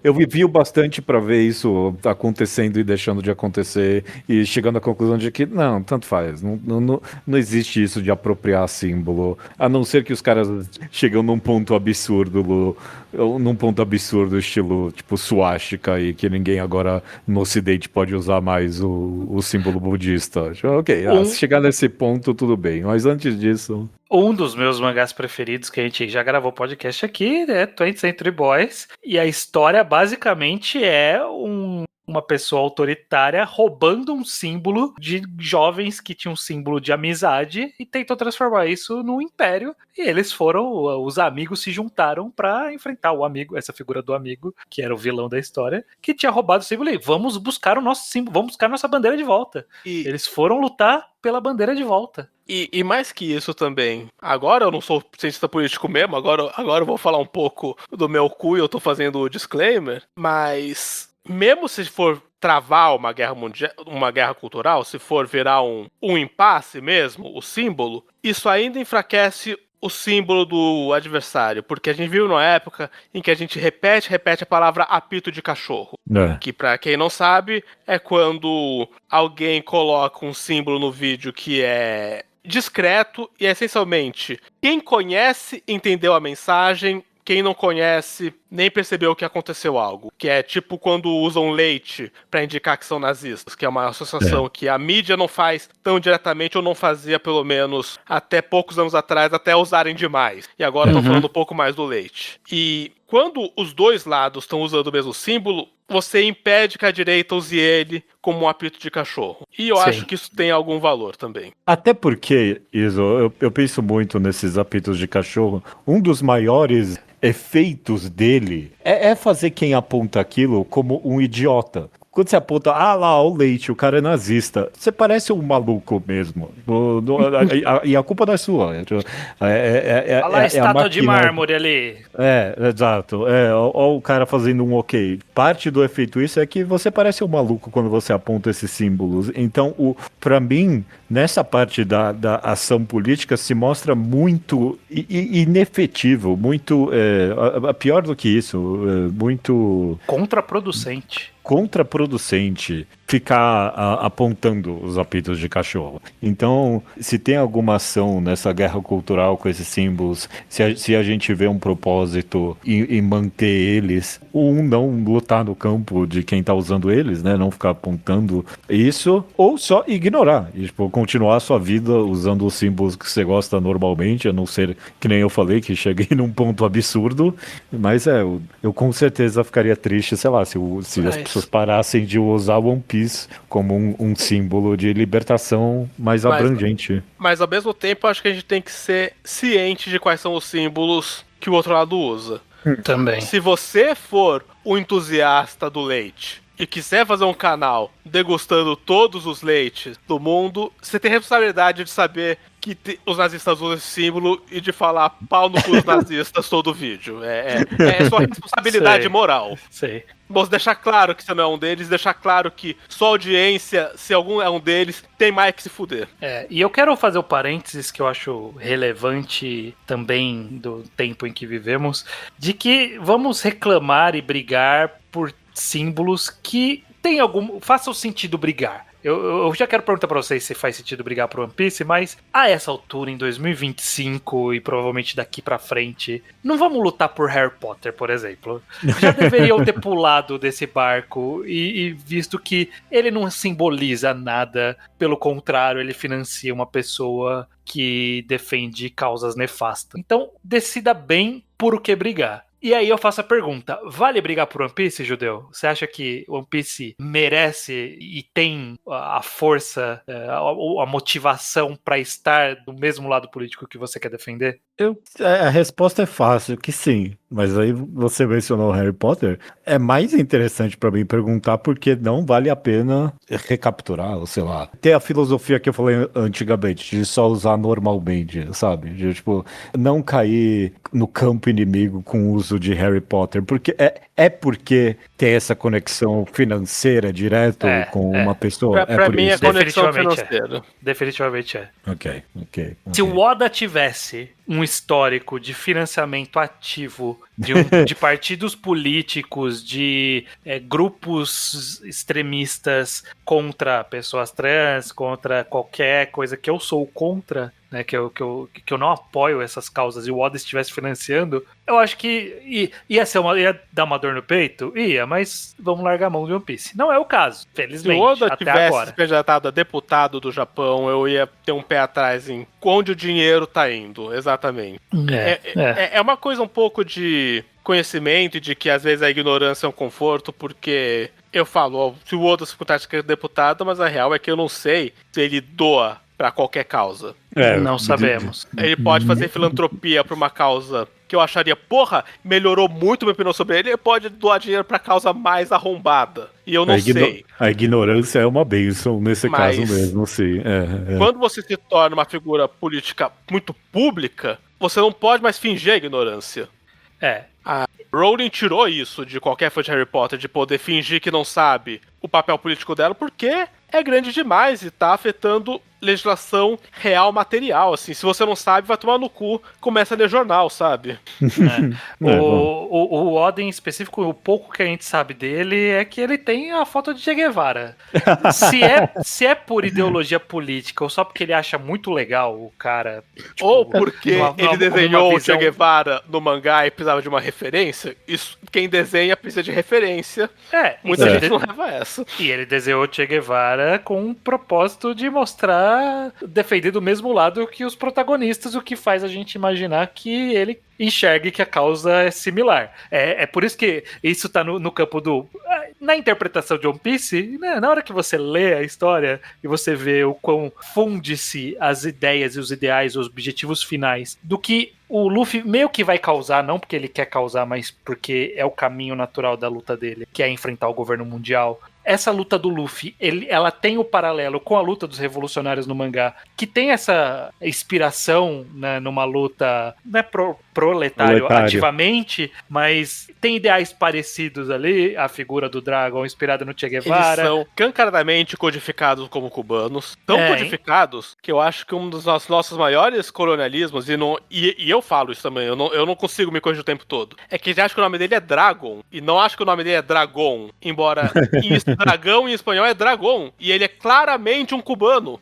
eu vivi bastante para ver isso acontecendo e deixando de acontecer e chegando à conclusão de que não, tanto faz. Não existe isso de apropriar símbolo, a não ser que os caras chegam num ponto absurdo, estilo tipo suástica, e que ninguém agora no ocidente pode usar mais o símbolo budista. Ok, se chegar nesse ponto tudo bem, mas antes disso... Um dos meus mangás preferidos, que a gente já gravou podcast aqui, é 20th Century Boys, e a história basicamente é uma pessoa autoritária roubando um símbolo de jovens que tinham um símbolo de amizade e tentou transformar isso num império, e eles os amigos se juntaram pra enfrentar o amigo, essa figura do amigo, que era o vilão da história, que tinha roubado o símbolo, e vamos buscar o nosso símbolo, vamos buscar nossa bandeira de volta. Eles foram lutar pela bandeira de volta. E mais que isso também, agora eu não sou cientista político mesmo, agora eu vou falar um pouco do meu cu e eu tô fazendo o disclaimer, mas mesmo se for travar uma guerra mundial, uma guerra cultural, se for virar um impasse mesmo, o símbolo, isso ainda enfraquece o símbolo do adversário, porque a gente viu numa época em que a gente repete a palavra apito de cachorro. Que pra quem não sabe, é quando alguém coloca um símbolo no vídeo que é discreto e essencialmente quem conhece entendeu a mensagem, quem não conhece nem percebeu que aconteceu algo. Que é tipo quando usam leite pra indicar que são nazistas, que é uma associação que a mídia não faz tão diretamente, ou não fazia pelo menos até poucos anos atrás, até usarem demais. E agora estão falando um pouco mais do leite. E quando os dois lados estão usando o mesmo símbolo, você impede que a direita use ele como um apito de cachorro. E eu acho que isso tem algum valor também. Até porque, Iso, eu penso muito nesses apitos de cachorro. Um dos maiores efeitos dele é fazer quem aponta aquilo como um idiota. Quando você aponta, lá, o leite, o cara é nazista, você parece um maluco mesmo. E a culpa não é sua. Olha lá a estátua de mármore ali. Exato. Olha o cara fazendo um ok. Parte do efeito isso é que você parece um maluco quando você aponta esses símbolos. Então, pra mim, nessa parte da ação política se mostra muito inefetivo, muito, pior do que isso, muito contraproducente ficar apontando os apitos de cachorro. Então, se tem alguma ação nessa guerra cultural com esses símbolos, se a gente vê um propósito em manter eles, não lutar no campo de quem tá usando eles, né? Não ficar apontando isso, ou só ignorar. E, tipo, continuar a sua vida usando os símbolos que você gosta normalmente, a não ser que nem eu falei, que cheguei num ponto absurdo. Mas eu com certeza ficaria triste, sei lá, se as pessoas parassem de usar One Piece como um símbolo de libertação mais abrangente. Mas ao mesmo tempo, acho que a gente tem que ser ciente de quais são os símbolos que o outro lado usa. Também. Se você for o entusiasta do leite e quiser fazer um canal degustando todos os leites do mundo, você tem a responsabilidade de saber que os nazistas usam esse símbolo e de falar pau no cu dos nazistas todo o vídeo. É sua responsabilidade moral. Sei. Você deixar claro que você não é um deles, deixar claro que sua audiência, se algum é um deles, tem mais que se fuder. E eu quero fazer o parênteses que eu acho relevante também do tempo em que vivemos, de que vamos reclamar e brigar por símbolos que façam sentido brigar. Eu já quero perguntar pra vocês se faz sentido brigar pro One Piece, mas a essa altura, em 2025 e provavelmente daqui pra frente, não vamos lutar por Harry Potter, por exemplo. Já deveriam ter pulado desse barco e visto que ele não simboliza nada, pelo contrário, ele financia uma pessoa que defende causas nefastas. Então, decida bem por o que brigar. E aí eu faço a pergunta, vale brigar por One Piece, Judeu? Você acha que One Piece merece e tem a força, a motivação para estar do mesmo lado político que você quer defender? A resposta é fácil, que sim. Mas aí você mencionou Harry Potter. É mais interessante pra mim perguntar porque não vale a pena recapturar, ou sei lá. Ter a filosofia que eu falei antigamente, de só usar normalmente, sabe? De, tipo, não cair no campo inimigo com o uso de Harry Potter. Porque porque tem essa conexão financeira direto com uma pessoa. Pra mim isso. é conexão financeira. Definitivamente é. Ok. Se o Oda tivesse um histórico de financiamento ativo de partidos políticos, de grupos extremistas contra pessoas trans, contra qualquer coisa que eu sou contra, né, que eu não apoio essas causas, e o Oda estivesse financiando, eu acho que ia dar uma dor no peito? Ia, mas vamos largar a mão de One Piece. Não é o caso, felizmente. Se o Oda até tivesse agora se candidatado a deputado do Japão, eu ia ter um pé atrás em onde o dinheiro tá indo, exatamente. É uma coisa um pouco de conhecimento e de que às vezes a ignorância é um conforto, porque eu falo, se o Oda se candidatar a deputado, mas a real é que eu não sei se ele doa pra qualquer causa. Não sabemos. Ele pode fazer filantropia pra uma causa que eu acharia, melhorou muito minha opinião sobre ele. Ele pode doar dinheiro pra causa mais arrombada. E eu não sei. A ignorância é uma bênção nesse caso mesmo, sim. Quando você se torna uma figura política muito pública, você não pode mais fingir a ignorância. A Rowling tirou isso de qualquer fã de Harry Potter, de poder fingir que não sabe o papel político dela, porque é grande demais e tá afetando legislação real material, assim. Se você não sabe, vai tomar no cu, começa a ler jornal, sabe? O Oda em específico, o pouco que a gente sabe dele é que ele tem a foto de Che Guevara. Se é por ideologia política ou só porque ele acha muito legal o cara... Tipo, ou porque ele desenhou o Che visão... Guevara no mangá e precisava de uma referência, isso, quem desenha precisa de referência. Muita gente não leva essa. E ele desenhou o Che Guevara com o propósito de mostrar, defender do mesmo lado que os protagonistas, o que faz a gente imaginar que ele enxergue que a causa é similar. É por isso que isso tá no campo do... Na interpretação de One Piece, né, na hora que você lê a história e você vê o quão funde-se as ideias e os ideais, os objetivos finais, do que o Luffy meio que vai causar, não porque ele quer causar, mas porque é o caminho natural da luta dele, que é enfrentar o governo mundial. Essa luta do Luffy, ela tem o paralelo com a luta dos revolucionários no mangá, que tem essa inspiração, né, numa luta, não é proletário ativamente, mas tem ideais parecidos ali, a figura do Dragon inspirada no Che Guevara. Eles são cancaradamente codificados como cubanos, tão codificados que eu acho que um dos nossos maiores colonialismos, e eu falo isso também, eu não consigo me corrigir o tempo todo, é que a gente acha que o nome dele é Dragon, e não acho que o nome dele é Dragon, embora dragão em espanhol é Dragon, e ele é claramente um cubano.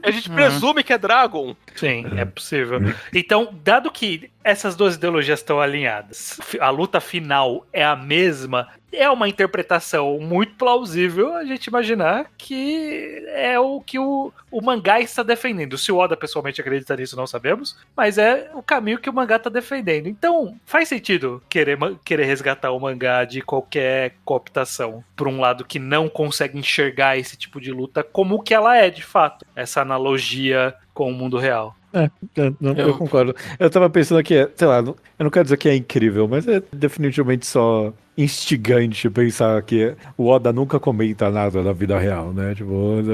A gente presume que é Dragon. Sim, é possível. Então, dado que essas duas ideologias estão alinhadas, a luta final é a mesma, é uma interpretação muito plausível a gente imaginar que é o que o mangá está defendendo. Se o Oda pessoalmente acredita nisso, não sabemos, mas é o caminho que o mangá está defendendo. Então, faz sentido querer resgatar o mangá de qualquer cooptação por um lado que não consegue enxergar esse tipo de luta como o que ela é, de fato. Essa analogia com o mundo real. Eu concordo. Eu tava pensando aqui, sei lá, eu não quero dizer que é incrível, mas é definitivamente só instigante pensar que o Oda nunca comenta nada da vida real, né? Tipo,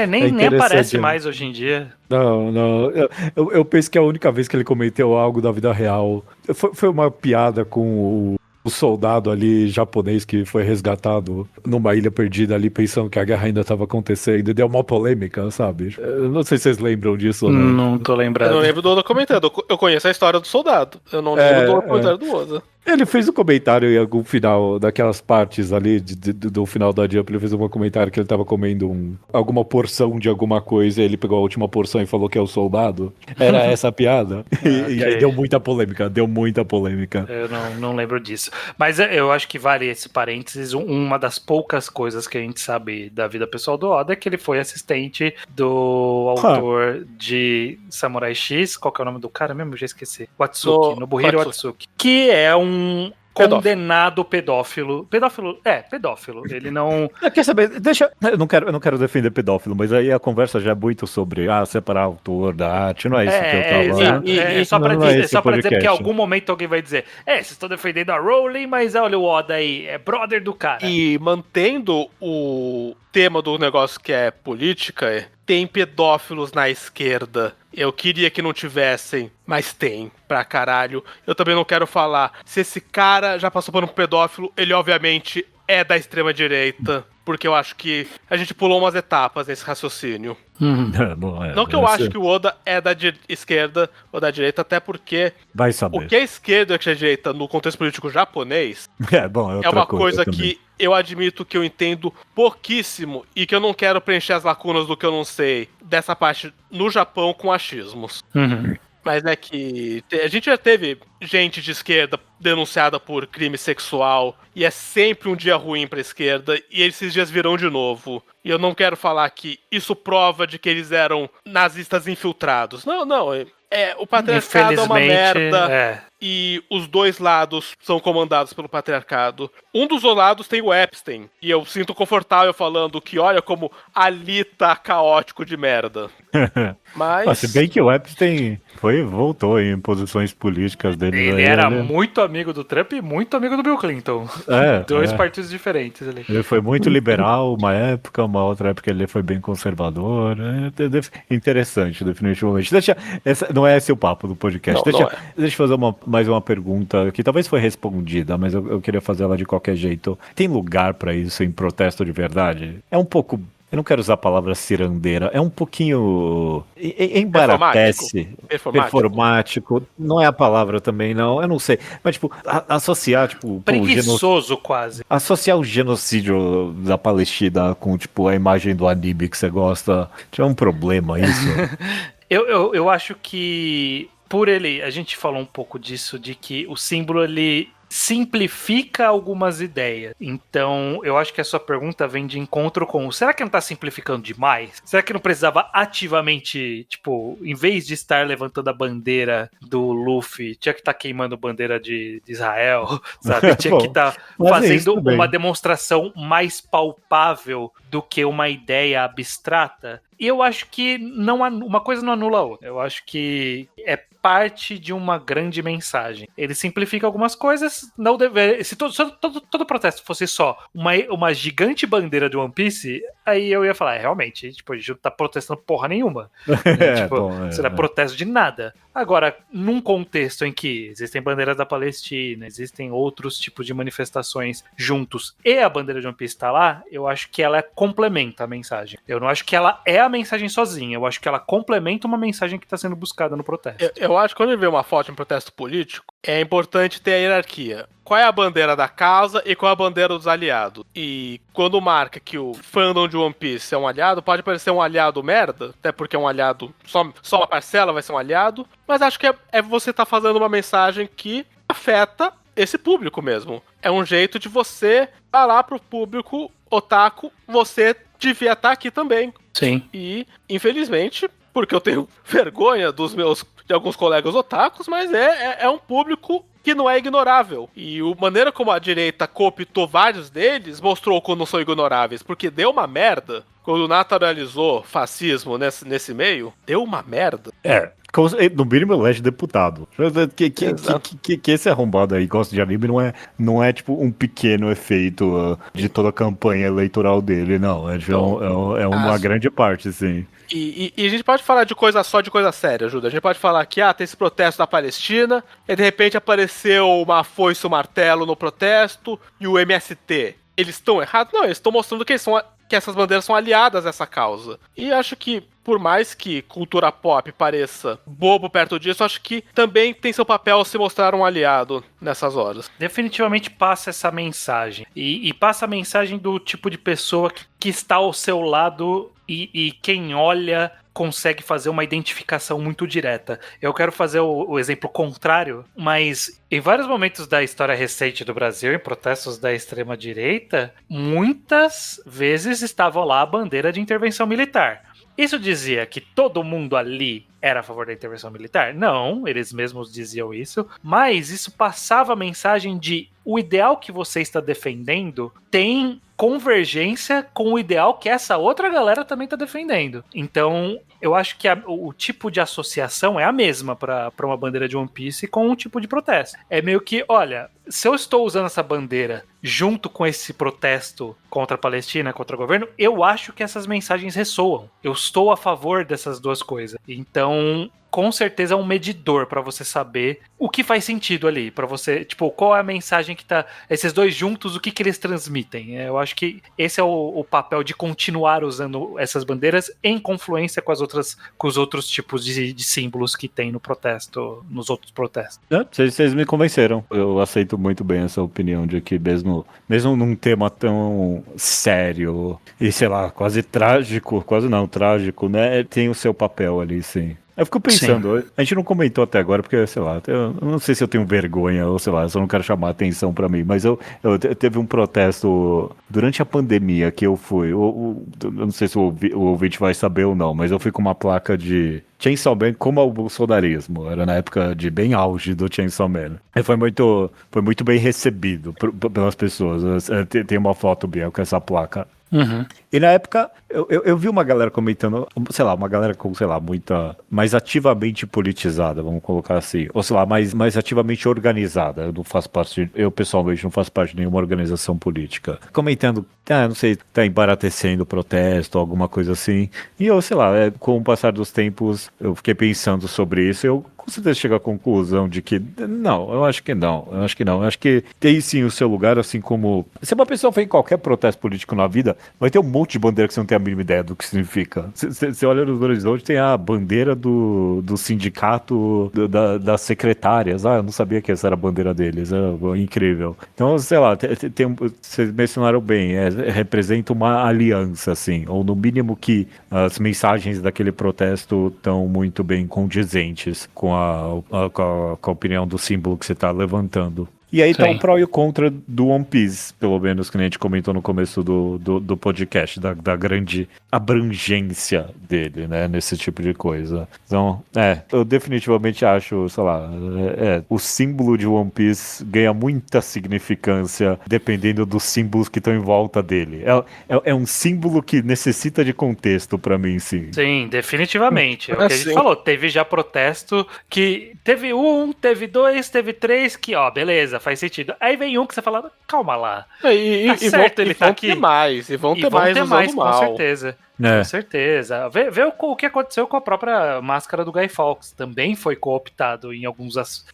nem aparece mais hoje em dia. Não. Eu penso que a única vez que ele comentou algo da vida real foi uma piada com o soldado ali japonês que foi resgatado numa ilha perdida ali, pensando que a guerra ainda estava acontecendo, e deu uma polêmica, sabe? Eu não sei se vocês lembram disso ou não. Não tô lembrado. Eu não lembro do Oda comentando, eu conheço a história do soldado, eu não lembro do comentário do Oda. Ele fez um comentário em algum final, daquelas partes ali do final da Jump, ele fez um comentário que ele tava comendo alguma porção de alguma coisa, e ele pegou a última porção e falou que é o soldado. Era essa a piada. E aí deu muita polêmica. Eu não lembro disso. Mas eu acho que vale esse parênteses. Uma das poucas coisas que a gente sabe da vida pessoal do Oda é que ele foi assistente do autor de Samurai X. Qual que é o nome do cara mesmo? Eu já esqueci. Watsuki, Nobuhiro Watsuki. Que é um condenado pedófilo. Pedófilo. Ele não... Quer saber? Eu não quero defender pedófilo, mas aí a conversa já é muito sobre separar autor da arte, não é isso que eu tava... Só pra dizer, porque em algum momento alguém vai dizer vocês estão defendendo a Rowling, mas olha o Oda aí, é brother do cara. E mantendo o tema do negócio que é política, tem pedófilos na esquerda. Eu queria que não tivessem, mas tem, pra caralho. Eu também não quero falar. Se esse cara já passou por um pedófilo, ele obviamente é da extrema direita. Porque eu acho que a gente pulou umas etapas nesse raciocínio. Não que eu acho que o Oda é da esquerda ou da direita, até porque vai saber. O que é esquerda e o que é direita no contexto político japonês é uma coisa que eu admito que eu entendo pouquíssimo e que eu não quero preencher as lacunas do que eu não sei dessa parte no Japão com achismos. Mas é que a gente já teve gente de esquerda denunciada por crime sexual e é sempre um dia ruim pra esquerda e esses dias virão de novo. E eu não quero falar que isso prova de que eles eram nazistas infiltrados. Não. O patriarcado é uma merda e os dois lados são comandados pelo patriarcado. Um dos lados tem o Epstein e eu sinto confortável falando que olha como ali tá caótico de merda. Mas... se bem que o Epstein voltou em posições políticas dele. Ele era muito amigo do Trump e muito amigo do Bill Clinton. Dois partidos diferentes ali. Ele foi muito liberal uma outra época ele foi bem conservador. Interessante, definitivamente. Não é esse o papo do podcast. Deixa eu fazer mais uma pergunta que talvez foi respondida, mas eu queria fazer ela de qualquer jeito. Tem lugar pra isso em protesto de verdade? É um pouco Eu não quero usar a palavra cirandeira. É um pouquinho. Embaratece. Performático. Não é a palavra também, não. Eu não sei. Mas, tipo, associar, tipo. Preguiçoso, quase. Associar o genocídio da Palestina com, tipo, a imagem do anime que você gosta. É um problema isso. Eu acho que por ele, a gente falou um pouco disso, de que o símbolo ele simplifica algumas ideias. Então, eu acho que a sua pergunta vem de encontro com, será que não tá simplificando demais? Será que não precisava ativamente, tipo, em vez de estar levantando a bandeira do Luffy, tinha que estar queimando bandeira de Israel, sabe? Tinha que estar fazendo uma demonstração mais palpável do que uma ideia abstrata. E eu acho que uma coisa não anula a outra. Eu acho que é parte de uma grande mensagem. Ele simplifica algumas coisas, não deve. Se todo protesto fosse só uma gigante bandeira de One Piece, aí eu ia falar, realmente, tipo, a gente não tá protestando porra nenhuma. Né? Isso não é protesto de nada. Agora, num contexto em que existem bandeiras da Palestina, existem outros tipos de manifestações juntos, e a bandeira de One Piece tá lá, eu acho que ela complementa a mensagem. Eu não acho que ela é a mensagem sozinha, eu acho que ela complementa uma mensagem que está sendo buscada no protesto. Eu acho que quando a gente vê uma foto de um protesto político, é importante ter a hierarquia. Qual é a bandeira da casa e qual é a bandeira dos aliados? E quando marca que o fandom de One Piece é um aliado, pode parecer um aliado merda, até porque é um aliado, só uma parcela vai ser um aliado, mas acho que é você tá fazendo uma mensagem que afeta esse público mesmo. É um jeito de você falar pro público otaku, você devia estar aqui também. Sim. E, infelizmente, porque eu tenho vergonha de alguns colegas otakus, mas é um público que não é ignorável. E a maneira como a direita cooptou vários deles mostrou como não são ignoráveis, porque deu uma merda. Quando naturalizou fascismo nesse meio, deu uma merda. No mínimo elege deputado. Que esse arrombado aí gosta de anime não é tipo um pequeno efeito de toda a campanha eleitoral dele, não. É uma grande parte, sim. E a gente pode falar de coisa séria, Júlio. A gente pode falar que tem esse protesto da Palestina, e de repente apareceu uma foice e um martelo no protesto, e o MST. Eles estão errados? Não, eles estão mostrando que essas bandeiras são aliadas a essa causa. E acho que, por mais que cultura pop pareça bobo perto disso, acho que também tem seu papel se mostrar um aliado nessas horas. Definitivamente passa essa mensagem. E passa a mensagem do tipo de pessoa que está ao seu lado e quem olha consegue fazer uma identificação muito direta. Eu quero fazer o exemplo contrário, mas em vários momentos da história recente do Brasil, em protestos da extrema-direita, muitas vezes estava lá a bandeira de intervenção militar. Isso dizia que todo mundo ali era a favor da intervenção militar? Não, eles mesmos diziam isso, mas isso passava a mensagem de o ideal que você está defendendo tem convergência com o ideal que essa outra galera também está defendendo. Então, eu acho que o tipo de associação é a mesma para uma bandeira de One Piece com um tipo de protesto. É meio que, olha, se eu estou usando essa bandeira junto com esse protesto contra a Palestina, contra o governo, eu acho que essas mensagens ressoam. Eu estou a favor dessas duas coisas. Então, com certeza é um medidor para você saber o que faz sentido ali, para você, tipo, qual é a mensagem que tá, esses dois juntos, o que eles transmitem. Eu acho que esse é o papel de continuar usando essas bandeiras em confluência com os outros tipos de símbolos que tem no protesto, nos outros protestos. Vocês me convenceram. Eu aceito muito bem essa opinião de que mesmo num tema tão sério e, sei lá, quase trágico, né, tem o seu papel ali, sim. Eu fico pensando, a gente não comentou até agora, porque, sei lá, eu não sei se eu tenho vergonha ou, sei lá, eu só não quero chamar atenção pra mim, mas eu teve um protesto durante a pandemia que eu fui, eu não sei se o ouvinte vai saber ou não, mas eu fui com uma placa de Chainsaw Man como ao bolsonarismo, era na época de bem auge do Chainsaw Man. E foi muito bem recebido pelas pessoas. Tem uma foto, Biel, com essa placa. Uhum. E na época, eu vi uma galera comentando, sei lá, uma galera com, sei lá, mais ativamente politizada, vamos colocar assim, ou sei lá, mais ativamente organizada. Eu pessoalmente não faço parte de nenhuma organização política. Comentando, não sei, tá embaratecendo o protesto, alguma coisa assim. E eu, sei lá, com o passar dos tempos, eu fiquei pensando sobre isso, eu com certeza chego à conclusão de que eu acho que não. Eu acho que tem sim o seu lugar, assim como se uma pessoa for em qualquer protesto político na vida, vai ter um monte de bandeira que você não tem tem a mínima ideia do que significa. Você olha no horizonte, tem a bandeira do sindicato das secretárias. Eu não sabia que essa era a bandeira deles. É incrível. Então, sei lá, vocês mencionaram bem, representa uma aliança, assim, ou no mínimo que as mensagens daquele protesto estão muito bem condizentes com a opinião do símbolo que você está levantando. E aí tá o pró e o contra do One Piece, pelo menos que a gente comentou no começo do podcast, da grande abrangência dele, né, nesse tipo de coisa. Então, eu definitivamente acho, sei lá, o símbolo de One Piece ganha muita significância dependendo dos símbolos que estão em volta dele. É um símbolo que necessita de contexto pra mim, sim. Sim, definitivamente. É o que a gente falou, teve já protesto que teve 1, teve 2, teve 3, que beleza, faz sentido. Aí vem um que você fala, calma lá. E certo, ele tá aqui. Vão ter mais com certeza. Com certeza. Vê o que aconteceu com a própria máscara do Guy Fawkes. Também foi cooptado em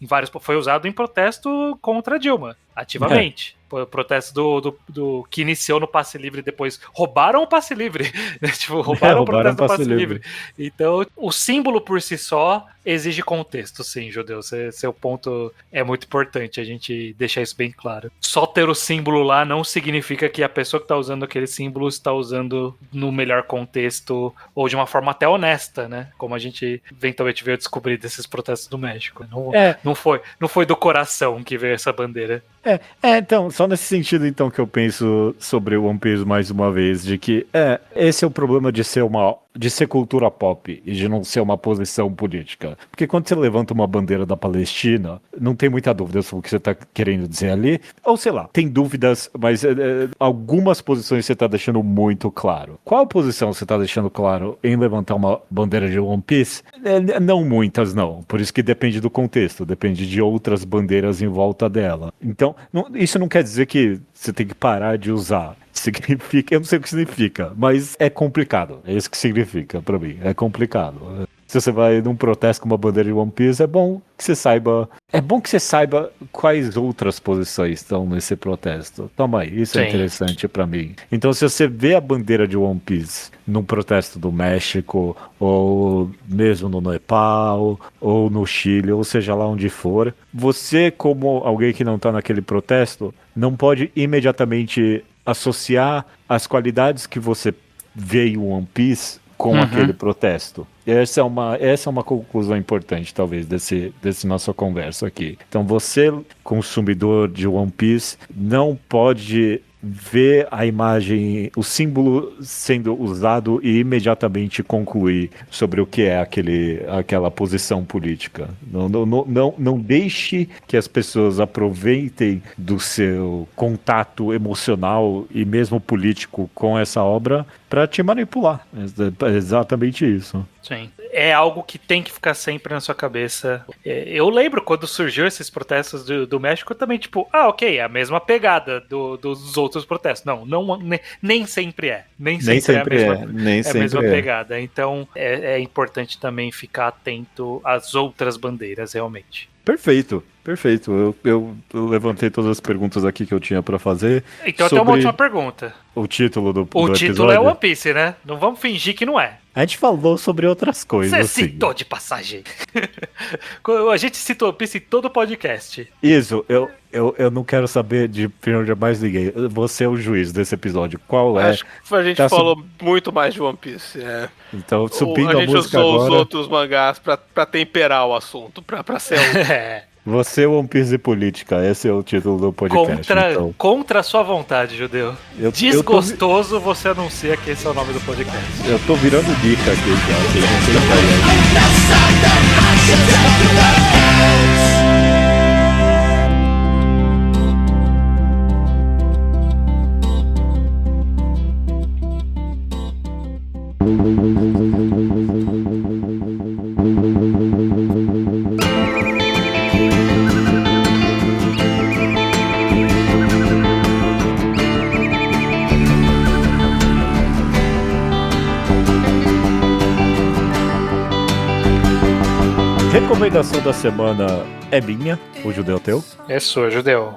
vários. Foi usado em protesto contra Dilma, ativamente. O protesto do que iniciou no passe livre e depois roubaram o passe livre. Tipo, roubaram o protesto do passe livre. Então, o símbolo por si só exige contexto, sim, Judeu. Seu ponto é muito importante, a gente deixar isso bem claro. Só ter o símbolo lá não significa que a pessoa que está usando aquele símbolo está usando no melhor contexto ou de uma forma até honesta, né? Como a gente eventualmente veio descobrir desses protestos do México. Não foi do coração que veio essa bandeira. Então, só nesse sentido, então, que eu penso sobre o One Piece mais uma vez, de que, esse é o problema de ser cultura pop e de não ser uma posição política. Porque quando você levanta uma bandeira da Palestina, não tem muita dúvida sobre o que você está querendo dizer ali, ou sei lá, tem dúvidas, mas algumas posições você está deixando muito claro. Qual posição você está deixando claro em levantar uma bandeira de One Piece? Não muitas, não. Por isso que depende do contexto, depende de outras bandeiras em volta dela. Então, isso não quer dizer que você tem que parar de usar. Significa, eu não sei o que significa, mas é complicado. É isso que significa pra mim. É complicado. Se você vai num protesto com uma bandeira de One Piece, é bom que você saiba quais outras posições estão nesse protesto. Toma aí, isso é interessante pra mim. Então, se você vê a bandeira de One Piece num protesto do México, ou mesmo no Nepal, ou no Chile, ou seja lá onde for, você, como alguém que não tá naquele protesto, não pode imediatamente associar as qualidades que você vê em One Piece com aquele protesto. Essa é uma conclusão importante, talvez, desse nossa conversa aqui. Então, você, consumidor de One Piece, não pode ver a imagem, o símbolo sendo usado e imediatamente concluir sobre o que é aquela posição política. Não deixe que as pessoas aproveitem do seu contato emocional e mesmo político com essa obra para te manipular. É exatamente isso. Sim. É algo que tem que ficar sempre na sua cabeça. Eu lembro quando surgiu esses protestos do México também, tipo, ok, é a mesma pegada dos outros protestos. Não, nem sempre é. Nem sempre é a mesma pegada. Então, é importante também ficar atento às outras bandeiras, realmente. Perfeito. Eu levantei todas as perguntas aqui que eu tinha pra fazer. Então tem uma última pergunta. O título do O episódio. título é One Piece, né? Não vamos fingir que não é. A gente falou sobre outras coisas. Você assim. citou de passagem. A gente citou One Piece em todo o podcast. Isso, eu não quero saber de opinião de mais ninguém. Você é o juiz desse episódio. Qual é? Acho que a gente falou muito mais de One Piece. Então, subindo a gente música usou agora, os outros mangás pra temperar o assunto, pra ser Você, One Piece e política. Esse é o título do podcast. Contra a sua vontade, Judeu. Desgostoso, você anuncia que esse é o nome do podcast. Eu tô virando dica aqui já. recomendação da semana é minha, o Judeu Teu. É sua, Judeu.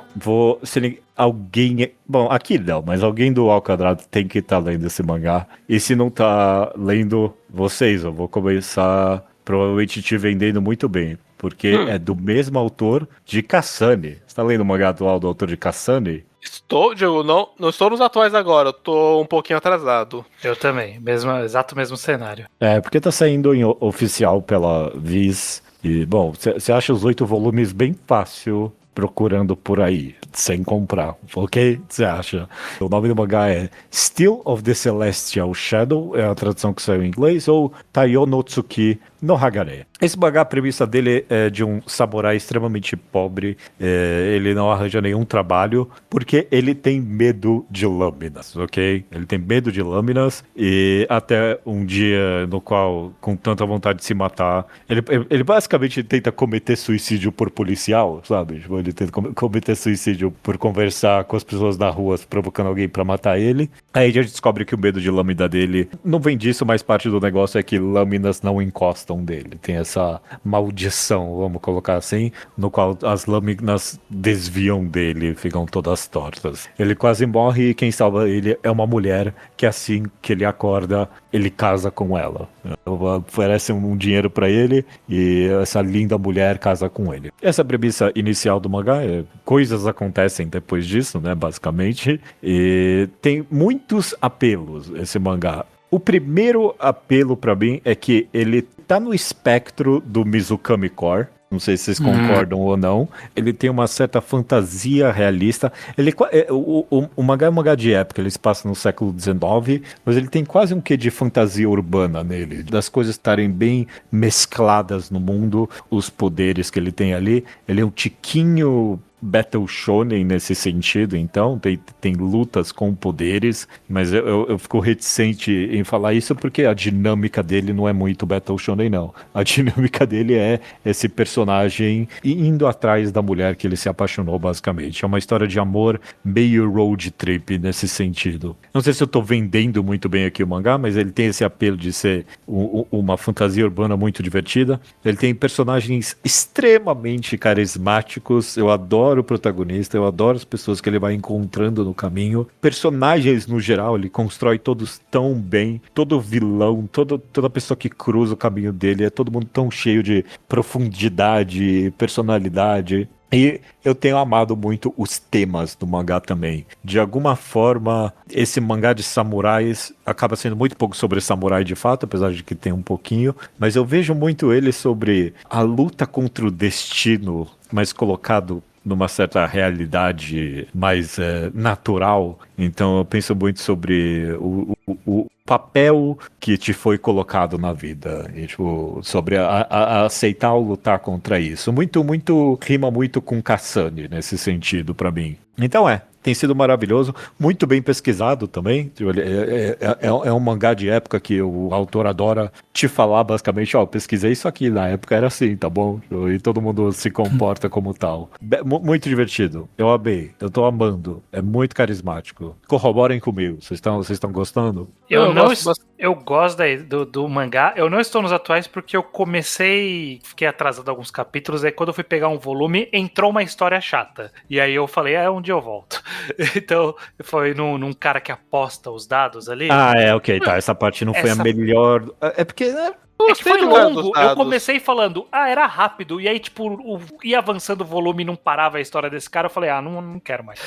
Alguém... Bom, aqui não, mas alguém do Ao Quadrado tem que estar lendo esse mangá. E se não tá lendo, vocês, eu vou começar provavelmente te vendendo muito bem. Porque é do mesmo autor de Kasane. Você tá lendo o mangá atual do autor de Kasane? Estou, Diego, não estou nos atuais agora, eu tô um pouquinho atrasado. Eu também, exato mesmo cenário. É, porque tá saindo em oficial pela Viz. E, bom, você acha os 8 volumes bem fácil procurando por aí, sem comprar, ok? Você acha? O nome do mangá é Still of the Celestial Shadow, é a tradução que saiu em inglês, ou Taiyo no Tsuki no Hagare. Esse mangá, a premissa dele é de um samurai extremamente pobre, ele não arranja nenhum trabalho, porque ele tem medo de lâminas, ok? Ele tem medo de lâminas, e até um dia no qual, com tanta vontade de se matar, ele basicamente tenta cometer suicídio por policial, sabe? Tipo, ele tenta cometer suicídio por conversar com as pessoas na rua, provocando alguém pra matar ele. Aí a gente descobre que o medo de lâmina dele não vem disso, mas parte do negócio é que lâminas não encostam dele. Tem essa maldição, vamos colocar assim, no qual as lâminas desviam dele, ficam todas tortas. Ele quase morre e quem salva ele é uma mulher que assim que ele acorda, ele casa com ela. Oferece um dinheiro pra ele e essa linda mulher casa com ele. Essa é a premissa inicial do mangá, coisas acontecem depois disso, né, basicamente, e tem muitos apelos esse mangá. O primeiro apelo pra mim é que ele tá no espectro do Mizukami Core. Não sei se vocês concordam ou não. Ele tem uma certa fantasia realista. O mangá é um mangá de época, ele se passa no século XIX, mas ele tem quase um quê de fantasia urbana nele, das coisas estarem bem mescladas no mundo, os poderes que ele tem ali. Ele é um tiquinho Battle Shonen nesse sentido, então tem lutas com poderes, mas eu fico reticente em falar isso porque a dinâmica dele não é muito Battle Shonen, não. A dinâmica dele é esse personagem indo atrás da mulher que ele se apaixonou, basicamente. É uma história de amor meio road trip nesse sentido. Não sei se eu tô vendendo muito bem aqui o mangá, mas ele tem esse apelo de ser uma fantasia urbana muito divertida. Ele tem personagens extremamente carismáticos, eu adoro o protagonista, eu adoro as pessoas que ele vai encontrando no caminho. Personagens, no geral, ele constrói todos tão bem. Todo vilão, toda pessoa que cruza o caminho dele, é todo mundo tão cheio de profundidade, personalidade. E eu tenho amado muito os temas do mangá também. De alguma forma, esse mangá de samurais acaba sendo muito pouco sobre samurai de fato, apesar de que tem um pouquinho. Mas eu vejo muito ele sobre a luta contra o destino, mas colocado numa certa realidade mais natural. Então eu penso muito sobre o papel que te foi colocado na vida, e, tipo, sobre a aceitar ou lutar contra isso. Rima muito com Kasane nesse sentido pra mim. Então tem sido maravilhoso, muito bem pesquisado também. É um mangá de época que o autor adora te falar basicamente, ó, pesquisei isso aqui, na época era assim, tá bom? E todo mundo se comporta como tal. Muito divertido, eu amei, eu tô amando, é muito carismático. Corroborem comigo, vocês estão gostando? Eu gosto do mangá, eu não estou nos atuais porque eu fiquei atrasado alguns capítulos, aí quando eu fui pegar um volume, entrou uma história chata. E aí eu falei, um dia eu volto. Então, foi num cara que aposta os dados ali. Ok, tá, essa parte não foi a melhor... É porque... É que foi longo, eu comecei falando, era rápido, e aí, tipo, ia avançando o volume e não parava a história desse cara, eu falei, não quero mais.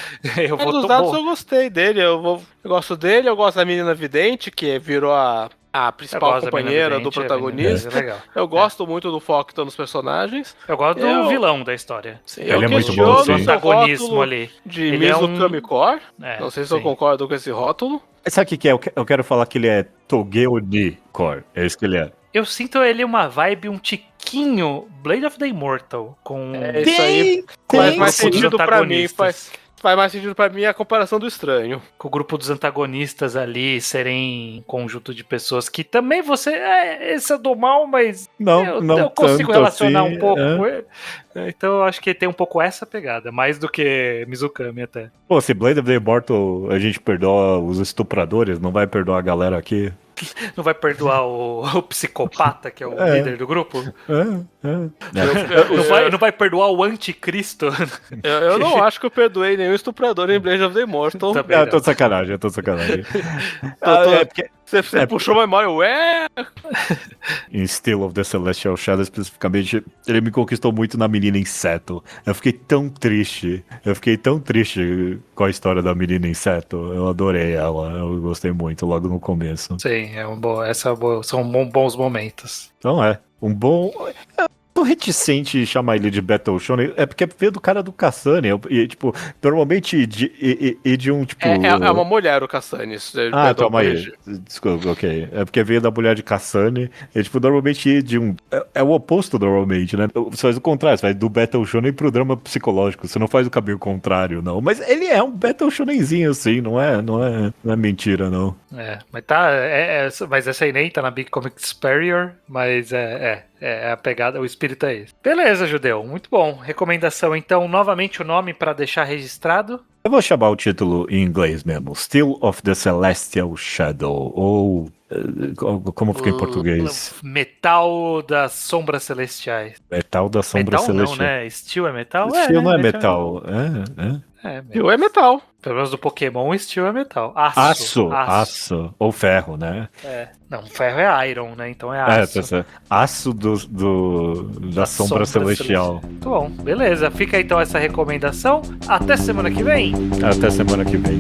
Dos dados eu gostei dele, eu gosto dele, eu gosto da menina vidente, que virou a principal companheira do protagonista. Eu gosto muito do foco que tá nos personagens. Eu gosto do vilão da história. Sim, ele é muito bom, sim. O antagonismo ali. De Mizukami Core. Não sei se eu concordo com esse rótulo. Sabe o que é? Eu quero falar que ele é Togeo ni Core. É isso que ele é. Eu sinto ele uma vibe um tiquinho Blade of the Immortal. Com isso aí faz mais sentido pra mim. Faz mais sentido pra mim a comparação do Estranho. Com o grupo dos antagonistas ali serem um conjunto de pessoas que também esse é do mal, mas eu consigo relacionar assim, um pouco com ele. Então eu acho que tem um pouco essa pegada, mais do que Mizukami até. Pô, se Blade of the Immortal a gente perdoa os estupradores, não vai perdoar a galera aqui? Não vai perdoar o psicopata, que é o líder do grupo? Não vai perdoar o anticristo? Eu não acho que eu perdoei nenhum estuprador em Blade of the Immortal. Também Eu não. tô de sacanagem, eu tô de sacanagem. Porque Você puxou a memória, ué? em Still of the Celestial Shadow, especificamente, ele me conquistou muito na menina inseto. Eu fiquei tão triste com a história da menina inseto. Eu adorei ela, eu gostei muito logo no começo. Sim, são bons momentos. Então um bom... Tô reticente em chamar ele de Battle Shonen, é porque veio do cara do Kassane, e tipo, normalmente de um tipo... É uma mulher o Kassanis. Calma aí. Desculpa, ok. É porque veio da mulher de Kassane, e tipo, normalmente de um... É o oposto normalmente, né? Você faz o contrário, você vai do Battle Shonen pro drama psicológico, você não faz o caminho contrário, não. Mas ele é um Battle Shonenzinho, assim, não é mentira, não. Mas essa aí nem tá na Big Comic Superior, mas a pegada, o espírito é esse. Beleza, Judeu, muito bom. Recomendação, então, novamente o nome para deixar registrado. Eu vou chamar o título em inglês mesmo, Still of the Celestial Shadow, ou... Como fica em português? Metal das Sombras Celestiais. Metal da Sombra Metal Celestial. não, né? Steel é metal? Steel não é metal. metal. Eu é metal. Pelo menos do Pokémon, Steel é metal. Aço. Ou ferro, né? Não, ferro é Iron, né? Então é aço. Aço da Sombra Celestial. Muito bom, beleza. Fica então essa recomendação. Até semana que vem. Até semana que vem.